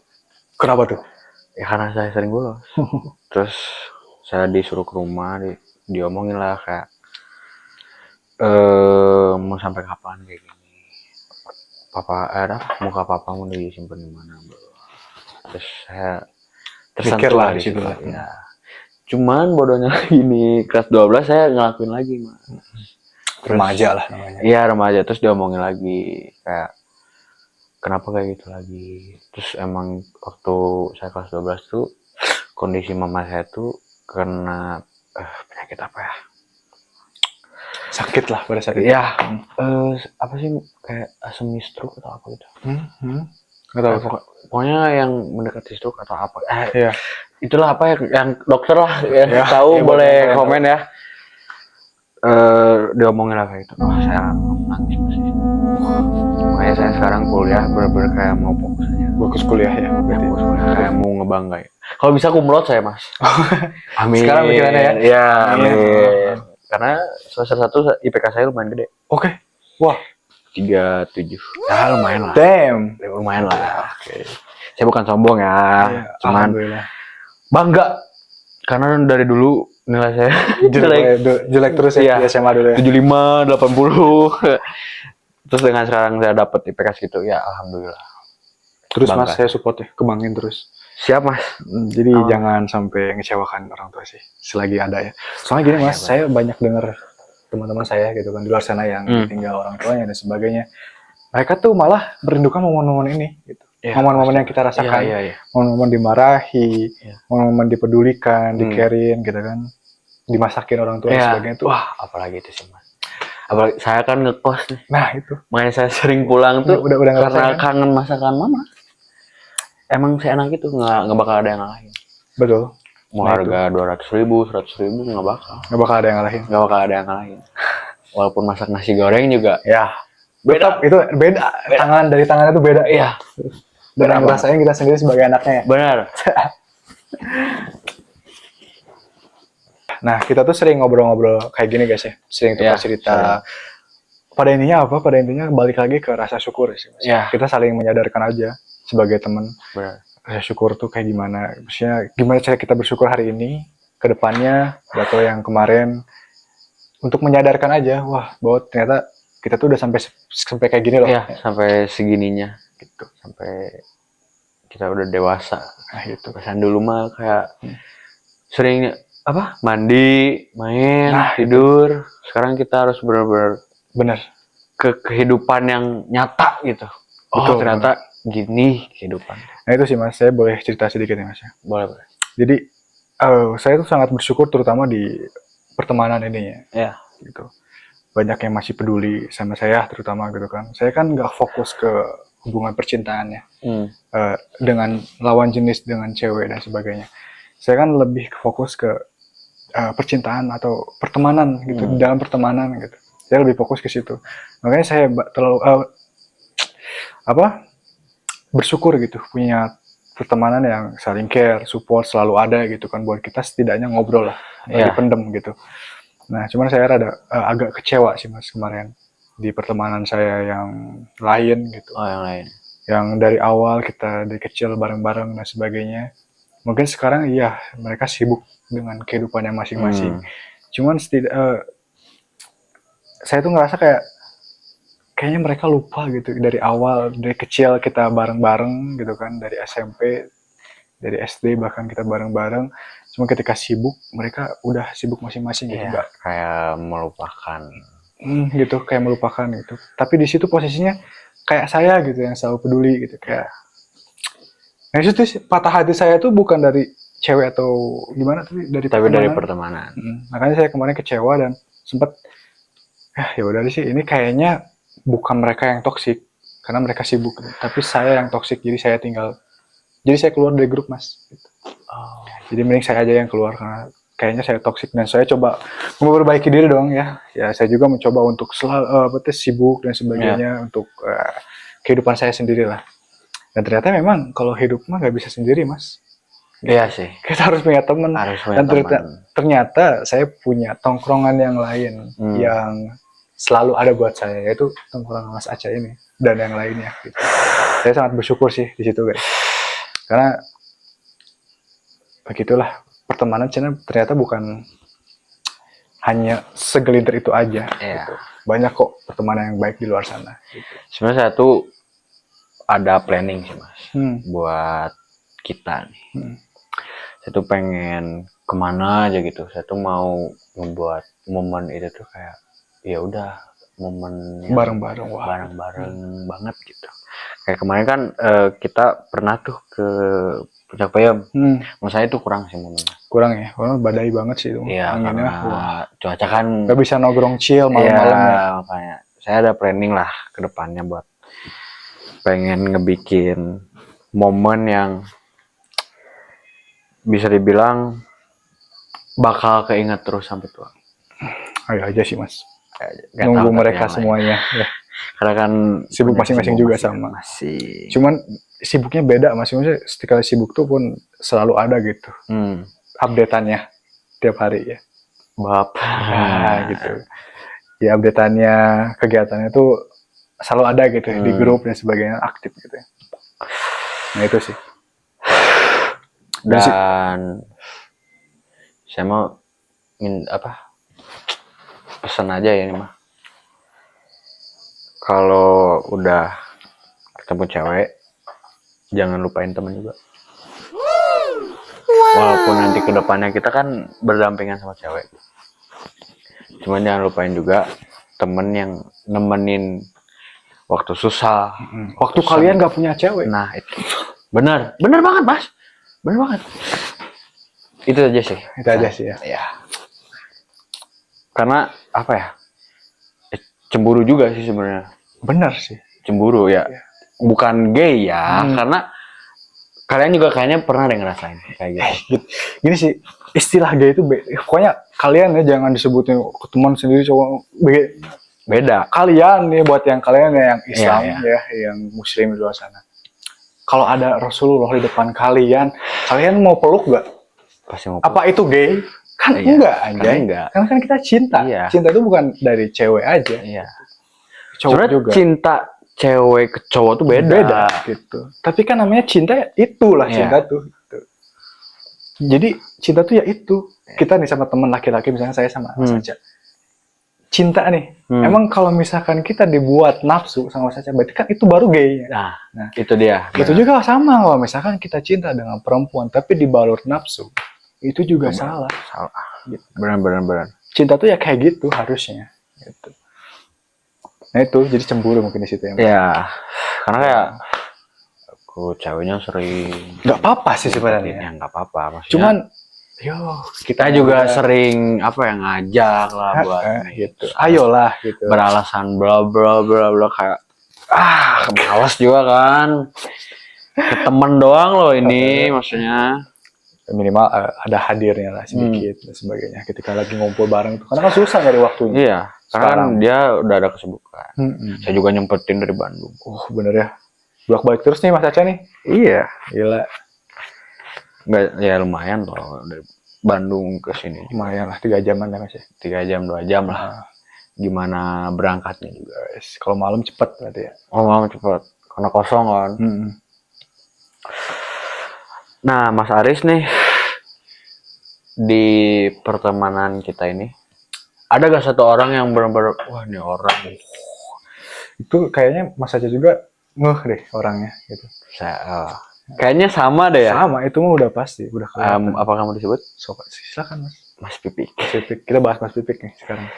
Kenapa tuh? Ya karena saya sering bolos. Terus saya disuruh ke rumah, diomongin lah kayak mau sampai kapan kayak gini. Muka papa mau disimpan di mana? Terus saya tersentuh lah di situ lah. Ya. Cuman bodohnya gini, kelas 12 saya ngelakuin lagi, Mas. Remaja lah namanya. Iya, remaja. Terus diomongin lagi kayak kenapa kayak gitu lagi. Terus emang waktu saya kelas 12 tuh kondisi mama saya tuh kena penyakit apa ya? Sakit lah pada saat itu. Ya, apa sih kayak asam stroke atau apa gitu. Nggak tahu. Pokoknya yang mendekati stroke atau apa. Iya. Itulah apa yang dokter lah yang tahu boleh komen ya. Diomongin lah kayak gitu. Saya nangis masih. Makanya saya sekarang kuliah bener-bener kayak mau fokus aja. Fokus kuliah ya. Fokus kuliah kayak mau ngebanggai. Kalau bisa kumlot saya Mas. Amin. Sekarang pikirannya ya. Iya. Amin. Karena semester 1 IPK saya lumayan gede. Oke. Wah. 37. Ya lumayan lah. Damn. Lumayan lah. Oke. Saya bukan sombong ya. Cuman bangga. Karena dari dulu nilai saya jelek terus ya di SMA dulu ya. 75, 80. Terus dengan sekarang saya dapat IPK segitu ya alhamdulillah. Terus bangga. Mas saya support ya, kembangin terus. Siap Mas. Jadi jangan sampai ngecewakan orang tua sih selagi ada ya. Soalnya gini Mas, saya banyak dengar teman-teman saya gitu kan di luar sana yang tinggal orang tuanya dan sebagainya. Mereka tuh malah merindukan momen-momen ini gitu. Momen-momen yang kita rasakan. Momen-momen dimarahi, momen-momen dipedulikan, di-carein gitu kan. Dimasakin orang tua dan sebagainya tuh. Wah, apalagi itu sih Mas. Apalagi saya kan ngekos nih. Nah, itu. Makanya saya sering pulang tuh udah karena kangen masakan mama. Emang seenak itu nggak bakal ada yang ngalahin. Betul. Mau harga 200.000, 100.000 nggak bakal. Nggak bakal ada yang ngalahin. Nggak bakal ada yang ngalahin. Walaupun masak nasi goreng juga, ya Tetap itu beda. Tangan dari tangan itu beda. Iya. Dan yang ngerasain kita sendiri sebagai anaknya ya. Benar. Nah, kita tuh sering ngobrol-ngobrol kayak gini guys ya. Sering tukar cerita. Pada intinya apa? Pada intinya balik lagi ke rasa syukur sih. Kita saling menyadarkan aja sebagai teman. Rasa syukur tuh kayak gimana? Maksudnya gimana cara kita bersyukur hari ini, ke depannya, atau yang kemarin, untuk menyadarkan aja, wah, bahwa ternyata kita tuh udah sampai kayak gini loh. Iya, sampai segininya gitu. Sampai kita udah dewasa. Nah, gitu. Pesan dulu mah kayak sering mandi, main, tidur. Sekarang kita harus benar-benar ke kehidupan yang nyata gitu. Ternyata gini kehidupan. Nah itu sih Mas, saya boleh cerita sedikit ya Mas ya? Boleh. Jadi saya tuh sangat bersyukur terutama di pertemanan ini ya. Gitu. Banyak yang masih peduli sama saya terutama gitu kan. Saya kan nggak fokus ke hubungan percintaannya dengan lawan jenis, dengan cewek dan sebagainya. Saya kan lebih fokus ke percintaan atau pertemanan gitu, dalam pertemanan gitu. Saya lebih fokus ke situ. Makanya saya terlalu bersyukur gitu punya pertemanan yang saling care, support selalu ada gitu kan, buat kita setidaknya ngobrol lah, dipendem gitu. Nah, cuman saya rada agak kecewa sih Mas kemarin di pertemanan saya yang lain gitu. Yang lain. Yang dari awal kita dari kecil bareng-bareng dan sebagainya. Mungkin sekarang mereka sibuk dengan kehidupannya masing-masing. Cuman saya tuh ngerasa kayaknya mereka lupa gitu dari awal, dari kecil kita bareng-bareng gitu kan, dari SMP, dari SD bahkan kita bareng-bareng. Cuma ketika sibuk, mereka udah sibuk masing-masing gitu. Kayak melupakan. Gitu, kayak melupakan gitu. Tapi di situ posisinya kayak saya gitu yang selalu peduli gitu, kayak. Nah itu patah hati saya tuh bukan dari cewek atau gimana, tapi dari pertemanan. Makanya saya kemarin kecewa dan sempat ya udah sih, ini kayaknya bukan mereka yang toksik karena mereka sibuk, tapi saya yang toksik, jadi saya keluar dari grup Mas gitu. Jadi mending saya aja yang keluar karena kayaknya saya toksik, dan saya coba memperbaiki diri dong ya saya juga mencoba untuk selalu sibuk dan sebagainya untuk kehidupan saya sendiri lah. Dan ternyata memang kalau hidup mah nggak bisa sendiri Mas. Iya sih. Kita harus punya teman. Dan ternyata saya punya tongkrongan yang lain yang selalu ada buat saya, yaitu tongkrongan Mas Aca ini dan yang lainnya. Gitu. Saya sangat bersyukur sih di situ guys. Karena begitulah pertemanan ternyata bukan hanya segelintir itu aja. Gitu. Banyak kok pertemanan yang baik di luar sana. Gitu. Sebenarnya saya tuh ada planning sih Mas buat kita nih. Saya tuh pengen kemana aja gitu. Saya tuh mau membuat momen itu tuh kayak ya udah momen bareng-bareng banget gitu. Kayak kemarin kan kita pernah tuh ke Puncak Payem. Menurut saya itu kurang sih momennya. Kurang ya, karena badai banget sih itu. Iya, karena cuaca kan nggak bisa nongkrong chill malam-malam ya. Makanya saya ada planning lah ke depannya buat pengen ngebikin momen yang bisa dibilang bakal keinget terus sampai tua. Ayo aja sih Mas. Nunggu mereka semuanya ya. Karena kan sibuk masing-masing juga sama. Cuman sibuknya beda Mas. Maksudnya ketika sibuk tuh pun selalu ada gitu. Update-annya tiap hari ya. Gitu. Ya update-annya, kegiatannya tuh selalu ada gitu di grup dan sebagainya, aktif gitu ya. Nah itu sih. Dan saya mau pesan aja ya ini mah, kalau udah ketemu cewek jangan lupain temen juga. Walaupun nanti kedepannya kita kan berdampingan sama cewek, cuman jangan lupain juga temen yang nemenin waktu susah, waktu kalian nggak punya cewek. Nah itu benar banget Mas, benar banget. Itu aja sih ya. Karena apa ya, cemburu juga sih sebenarnya. Benar sih, cemburu ya. Bukan gay ya, karena kalian juga kayaknya pernah deh ngerasain kayak gitu. Gini sih, istilah gay itu pokoknya kalian ya jangan disebutin ke teman sendiri cowok Beda. Kalian nih, buat yang kalian yang Islam Iya, ya, yang Muslim di luar sana. Kalau ada Rasulullah di depan kalian, kalian mau peluk gak? Pasti mau. Apa itu gay? Kan Iya, enggak, kan anjay. enggak. Karena kan kita cinta. Iya. Cinta itu bukan dari cewek aja. Iya. Cowok Sebenarnya juga. cinta cewek ke cowok tuh beda. Gitu. Tapi kan namanya cinta, itulah Iya. cinta tuh. Gitu. Jadi cinta tuh ya itu. Kita nih sama teman laki-laki, misalnya saya sama Mas Aca. Cinta nih. Emang kalau misalkan kita dibuat nafsu sama Mas Aca, berarti kan itu baru gay. Nah, itu dia. Itu juga sama kalau misalkan kita cinta dengan perempuan tapi dibalut nafsu. Itu juga salah. Gitu. Benar. Cinta tuh ya kayak gitu harusnya. Gitu. Nah itu jadi cemburu mungkin di situ ya. Iya. Karena kayak aku ceweknya sering. Nggak apa-apa sih sebenarnya. Ya nggak apa-apa. Maksudnya, Cuman, kita juga sering ngajak lah buat gitu. Ayolah gitu. Beralasan bla kayak malas juga kan. Ke temen doang loh ini maksudnya. Minimal ada hadirnya lah sedikit dan sebagainya ketika lagi ngumpul bareng itu. Karena kan susah dari waktunya. Iya. Karena kan dia udah ada kesibukan. Saya juga nyempetin dari Bandung. Oh bener ya. Bolak-balik terus nih Mas Aca nih. Iya. Gila. Nggak, ya lumayan loh dari Bandung ke sini. Lumayan lah 3 jaman lah Mas ya. 3 jam 2 jam lah. Gimana berangkatnya juga. Kalau malam cepet berarti ya. Oh malam cepet. Karena kosong kan. Nah Mas Aris nih, di pertemanan kita ini ada gak satu orang yang benar-benar wah ini orang itu kayaknya Mas Aca juga ngeh deh orangnya gitu. Kayaknya sama deh ya. Sama, itu mah udah pasti, udah kelihatan. Apa kamu disebut? Silakan Mas. Mas Pipik. Mas Pipik. Kita bahas Mas Pipik nih sekarang.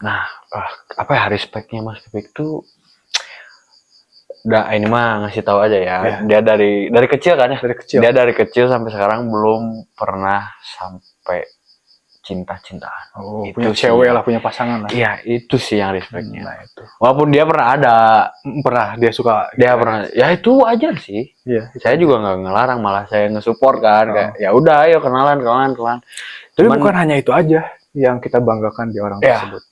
Nah, apa ya respectnya Mas Pipik tuh? Ini mah ngasih tahu aja ya. Dia dari kecil kan ya. Dari kecil. Dia dari kecil sampai sekarang belum pernah sampai cinta-cintaan. Oh, itu punya cewek lah, punya pasangan lah. Iya, itu sih yang respectnya. Nah itu. Walaupun dia pernah ada, dia suka. Dia pernah. Ya itu wajar sih. Iya. Saya juga nggak ngelarang, malah saya nge-support kan. Kayak ya udah, ayo kenalan. Tapi bukan hanya itu aja yang kita banggakan di orang tersebut.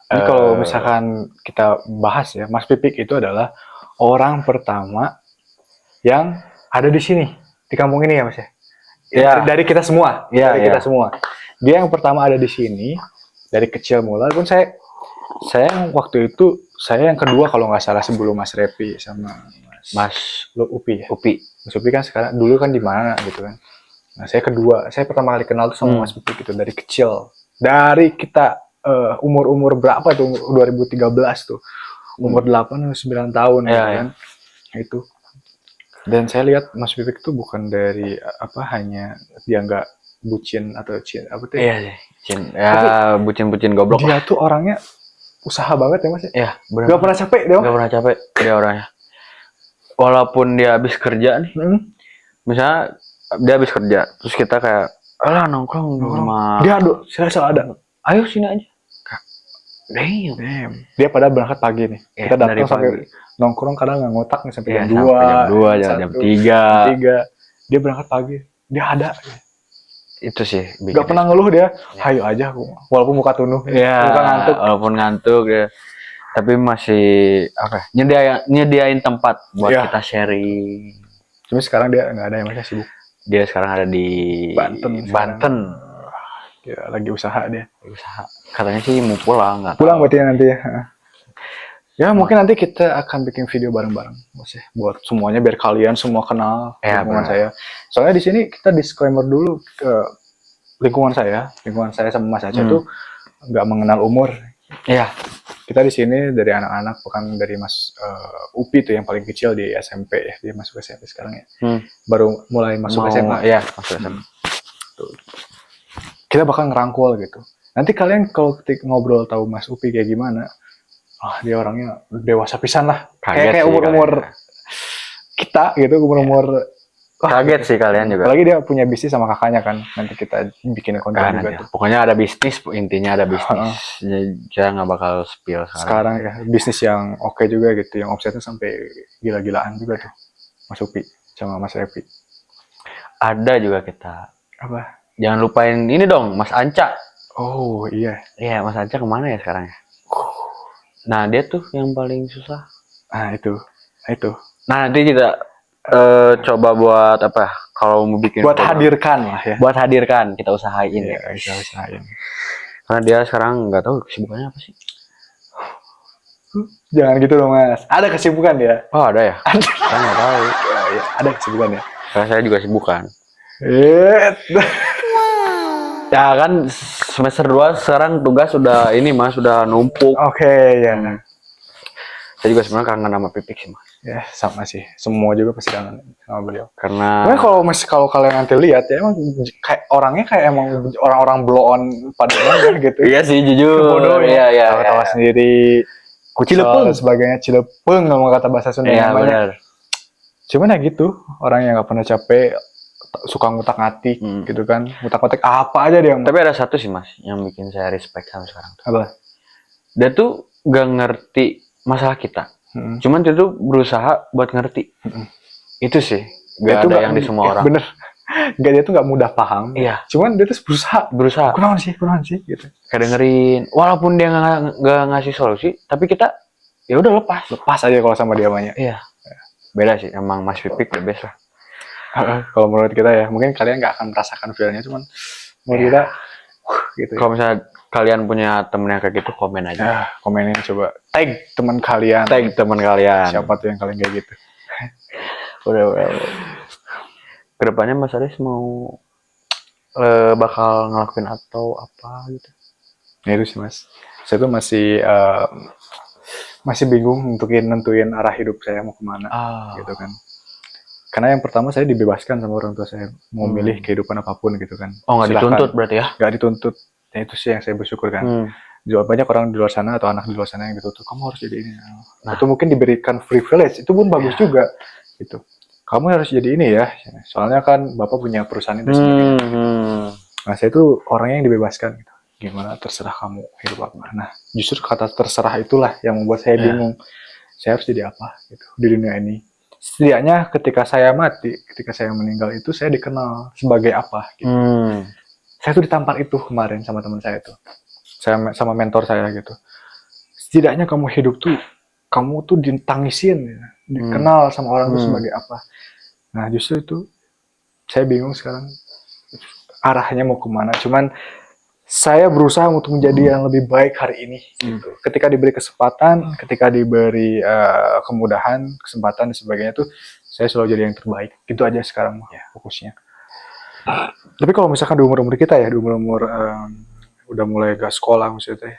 Jadi kalau misalkan kita bahas ya, Mas Pipik itu adalah orang pertama yang ada di sini, di kampung ini ya Mas ya? Ya. Dari kita semua, kita semua. Dia yang pertama ada di sini, dari kecil mulai. Pun saya yang waktu itu, saya yang kedua kalau nggak salah sebelum Mas Repi sama Mas Upi ya? Mas Upi kan sekarang, dulu kan di mana gitu kan. Nah saya kedua, saya pertama kali kenal tuh sama Mas Pipik itu dari kecil. Dari kita umur berapa tuh, 2013 tuh, umur 8 atau 9 tahun gitu kan, itu. Dan saya lihat Mas Pipik tuh bukan dari hanya dia nggak bucin atau bucin goblok. Dia tuh orangnya usaha banget ya Mas. Iya, benar. Gak pernah capek dia. Gak pernah capek dia orangnya. Walaupun dia habis kerja nih, misalnya dia habis kerja, terus kita kayak, alah nongkrong sama. Dia saya ada. Ayo sini aja. Damn. Dia pada berangkat pagi nih. Kita datang sampai nongkrong kadang nggak ngotak nih sampai jam 2, jam 3. Dia berangkat pagi. Dia ada. Itu sih. Gak pernah ngeluh dia. Ayo aja aku. Walaupun muka tunuh. Muka ngantuk. Walaupun ngantuk ya. Tapi masih nyediain tempat buat kita sharing. Cuma sekarang dia nggak ada, yang masih sibuk. Dia sekarang ada di Banten. Ya, lagi usaha dia. Katanya sih mau pulang, nggak pulang berarti nanti ya. Ya mungkin nanti kita akan bikin video bareng-bareng, buat semuanya biar kalian semua kenal lingkungan saya. Soalnya di sini kita disclaimer dulu ke lingkungan saya sama Mas Aca tuh nggak mengenal umur. Iya. Kita di sini dari anak-anak, bukan dari Mas Upi tuh yang paling kecil di SMP ya, dia masuk SMP sekarang ya. Baru mulai masuk SMA. Iya, masuk SMA. Tuh. Kita bakal ngerangkul gitu. Nanti kalian kalau ngobrol tahu Mas Upi kayak gimana, dia orangnya dewasa pisan lah. Kayak umur kita gitu, umur kaget sih kalian juga. Apalagi dia punya bisnis sama kakaknya kan. Nanti kita bikin konten juga tuh. Pokoknya ada bisnis, intinya ada bisnis. Saya nggak bakal spill sekarang ya. Bisnis yang oke juga gitu, yang omsetnya sampai gila-gilaan juga tuh. Mas Upi sama Mas Repi. Ada juga kita. Apa? Jangan lupain ini dong, Mas Anca. Oh iya. Iya, Mas Anca kemana ya sekarang ya? Nah, dia tuh yang paling susah. Nah, itu. Nah, nanti kita coba buat apa? Kalau mau bikin Buat program. hadirkan lah ya. Buat hadirkan, kita usahain Iya, ya. kita usahain. Karena dia sekarang nggak tahu kesibukannya apa sih. Jangan gitu dong, Mas. Ada kesibukan ya? Oh, ada ya? Ada. Saya nggak tahu. Ya, ada kesibukan ya? Karena saya juga sibuk kan. Ya kan semester 2 sekarang tugas sudah ini Mas, sudah numpuk. Oke, ya. Saya juga sebenarnya kangen sama Pipik sih Mas. Ya, sama sih. Semua juga pasti kangen sama beliau. Karena Kalau kalian nanti lihat ya, emang kayak orangnya kayak emang orang-orang blow on pada umumnya gitu. iya sih jujur. Bodoh ya. Iya. Tawa sendiri. Cilepeng. Dan sebagainya, cilepeng kalau kata bahasa Sunda Iya namanya. benar. Cuman ya gitu, orang yang nggak pernah capek, suka ngutak-ngatik gitu kan, ngutak-ngatik apa aja dia. Tapi ada satu sih Mas yang bikin saya respect sama sekarang. Apa? Dia tuh gak ngerti masalah kita. Cuman dia tuh berusaha buat ngerti. Itu sih. Gak ada yang di semua orang. Bener. Gak, dia tuh gak mudah paham. Iya. Cuman dia tuh berusaha. Kurang sih gitu. Kayak dengerin. Walaupun dia gak ngasih solusi, tapi kita ya udah lepas aja kalau sama dia banyak. Iya. Beda sih. Emang Mas Pipik the best lah. Kalau menurut kita ya, mungkin kalian gak akan merasakan feel-nya, cuman menurut kita gitu. Kalau misalnya kalian punya temen yang kayak gitu, komen aja. Komenin coba. Tag teman kalian. Siapa tuh yang kalian kayak gitu. Udah. Kedepannya Mas Aris mau bakal ngelakuin atau apa gitu? Ya itu sih Mas. Saya tuh masih bingung untuk nentuin arah hidup saya mau kemana, gitu kan. Karena yang pertama saya dibebaskan sama orang tua saya mau milih kehidupan apapun gitu kan. Oh nggak dituntut berarti ya? Nggak dituntut. Ya itu sih yang saya bersyukur kan. Banyak orang di luar sana atau anak di luar sana yang dituntut kamu harus jadi ini. Nah, itu mungkin diberikan privilege, itu pun bagus juga gitu. Kamu harus jadi ini ya. Soalnya kan Bapak punya perusahaan itu sebagainya. Nah, saya tuh orangnya yang dibebaskan gitu. Gimana terserah kamu hidup apa. Nah, justru kata terserah itulah yang membuat saya bingung. Saya harus jadi apa gitu di dunia ini. Setidaknya ketika saya mati, ketika saya meninggal itu saya dikenal sebagai apa gitu. Saya tuh ditampar itu kemarin sama teman saya tuh. Saya sama mentor saya gitu. Setidaknya kamu hidup tuh, kamu tuh ditangisin, ya. Dikenal sama orang tuh sebagai apa. Nah justru itu, saya bingung sekarang arahnya mau kemana. Cuman saya berusaha untuk menjadi yang lebih baik hari ini. Gitu. Ketika diberi kesempatan, ketika diberi kemudahan, kesempatan dan sebagainya tuh, saya selalu jadi yang terbaik. Gitu aja sekarang fokusnya. Tapi kalau misalkan di umur-umur kita ya, di umur-umur udah mulai ke sekolah maksudnya,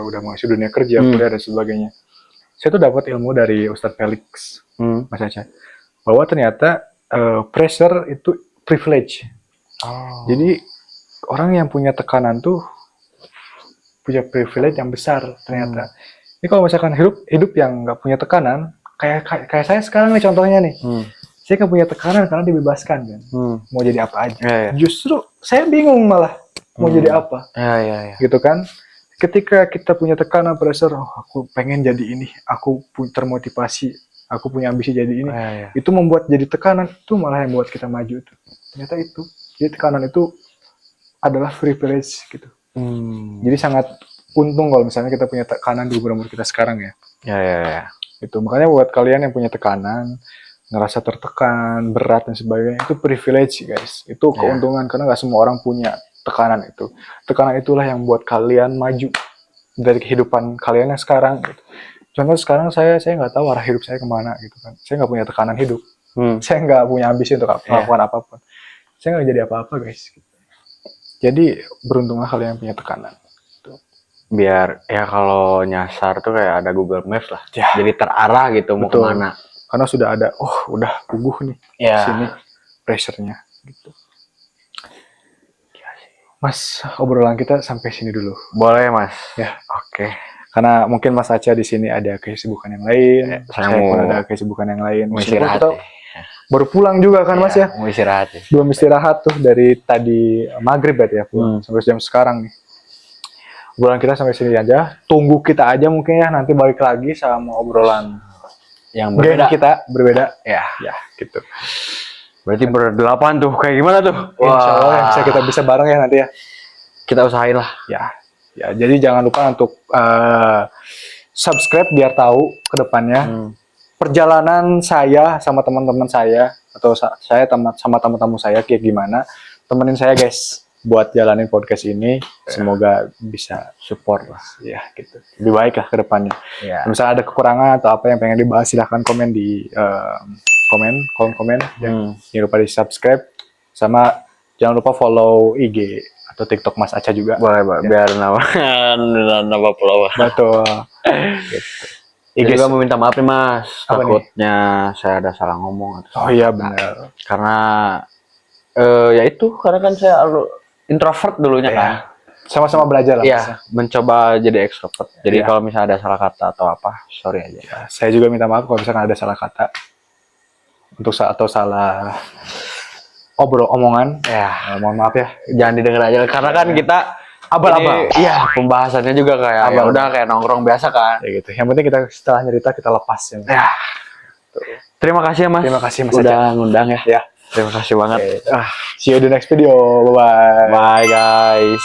udah masuk dunia kerja, kuliah dan sebagainya. Saya tuh dapat ilmu dari Ustadz Felix, Mas Aca, bahwa ternyata pressure itu privilege. Jadi orang yang punya tekanan tuh punya privilege yang besar ternyata. Ini kalau misalkan hidup yang nggak punya tekanan, kayak saya sekarang nih contohnya nih. Saya nggak punya tekanan karena dibebaskan kan. Mau jadi apa aja. Justru saya bingung malah mau jadi apa. Gitu kan. Ketika kita punya tekanan, pressure, aku pengen jadi ini, aku termotivasi, aku punya ambisi jadi ini. Itu membuat jadi tekanan, itu malah yang membuat kita maju tuh. Ternyata itu. Jadi tekanan itu adalah privilege gitu. Jadi sangat untung kalau misalnya kita punya tekanan di umur kita sekarang ya. Itu makanya buat kalian yang punya tekanan, ngerasa tertekan, berat dan sebagainya, itu privilege guys. Itu keuntungan karena nggak semua orang punya tekanan itu. Tekanan itulah yang buat kalian maju dari kehidupan kalian yang sekarang. Gitu. Contoh sekarang saya nggak tahu arah hidup saya kemana gitu kan. Saya nggak punya tekanan hidup. Saya nggak punya ambisi untuk melakukan apapun. Saya nggak jadi apa-apa guys. Gitu. Jadi beruntunglah kalian yang punya tekanan. Gitu. Biar ya kalau nyasar tuh kayak ada Google Maps lah. Jadi terarah gitu. Betul. Mau kemana. Karena sudah ada, udah puguh nih sini pressure-nya gitu. Mas, obrolan kita sampai sini dulu. Boleh Mas. Ya, oke. Karena mungkin Mas Aca di sini ada kesibukan yang lain, saya pun ada kesibukan yang lain. Mau istirahat. Baru pulang juga kan Mas ya? Mau istirahat. Belum istirahat tuh dari tadi maghrib berarti ya pulang sampai jam sekarang nih. Obrolan kita sampai sini aja. Tunggu kita aja mungkin ya nanti balik lagi sama obrolan yang berbeda. Kita berbeda. Ya gitu. Berarti berdelapan tuh, kayak gimana tuh? Insya Allah ya, kita bisa bareng ya nanti ya. Kita usahain lah. Ya, jadi jangan lupa untuk subscribe biar tahu ke depannya perjalanan saya sama teman-teman saya atau saya sama tamu-tamu saya kayak gimana. Temenin saya guys buat jalanin podcast ini. Semoga bisa support lah ya gitu. Lebih baik lah ke depannya. Misalnya ada kekurangan atau apa yang pengen dibahas silahkan komen di kolom komen. Jangan lupa di subscribe sama jangan lupa follow IG atau TikTok Mas Aca juga. Boleh, biar nambah follower. Betul. Gitu. Saya juga meminta maaf nih Mas, takutnya saya ada salah ngomong. Oh iya benar. Karena ya itu, karena kan saya introvert dulunya kan. Sama-sama belajar lah. Iya, mencoba jadi extrovert. Jadi kalau misalnya ada salah kata atau apa, sorry aja. Ya, saya juga minta maaf kalau misalkan ada salah kata atau salah omongan. Ya, mohon maaf ya. Jangan didengar aja karena kan kita abal-abal. Iya, pembahasannya juga kayak ya udah kayak nongkrong biasa kan. Ya gitu. Yang penting kita setelah cerita kita lepas ya. Terima kasih ya Mas. Terima kasih Mas udah ngundang ya. Ya. Terima kasih banget. See you in the next video. Bye bye. Bye guys.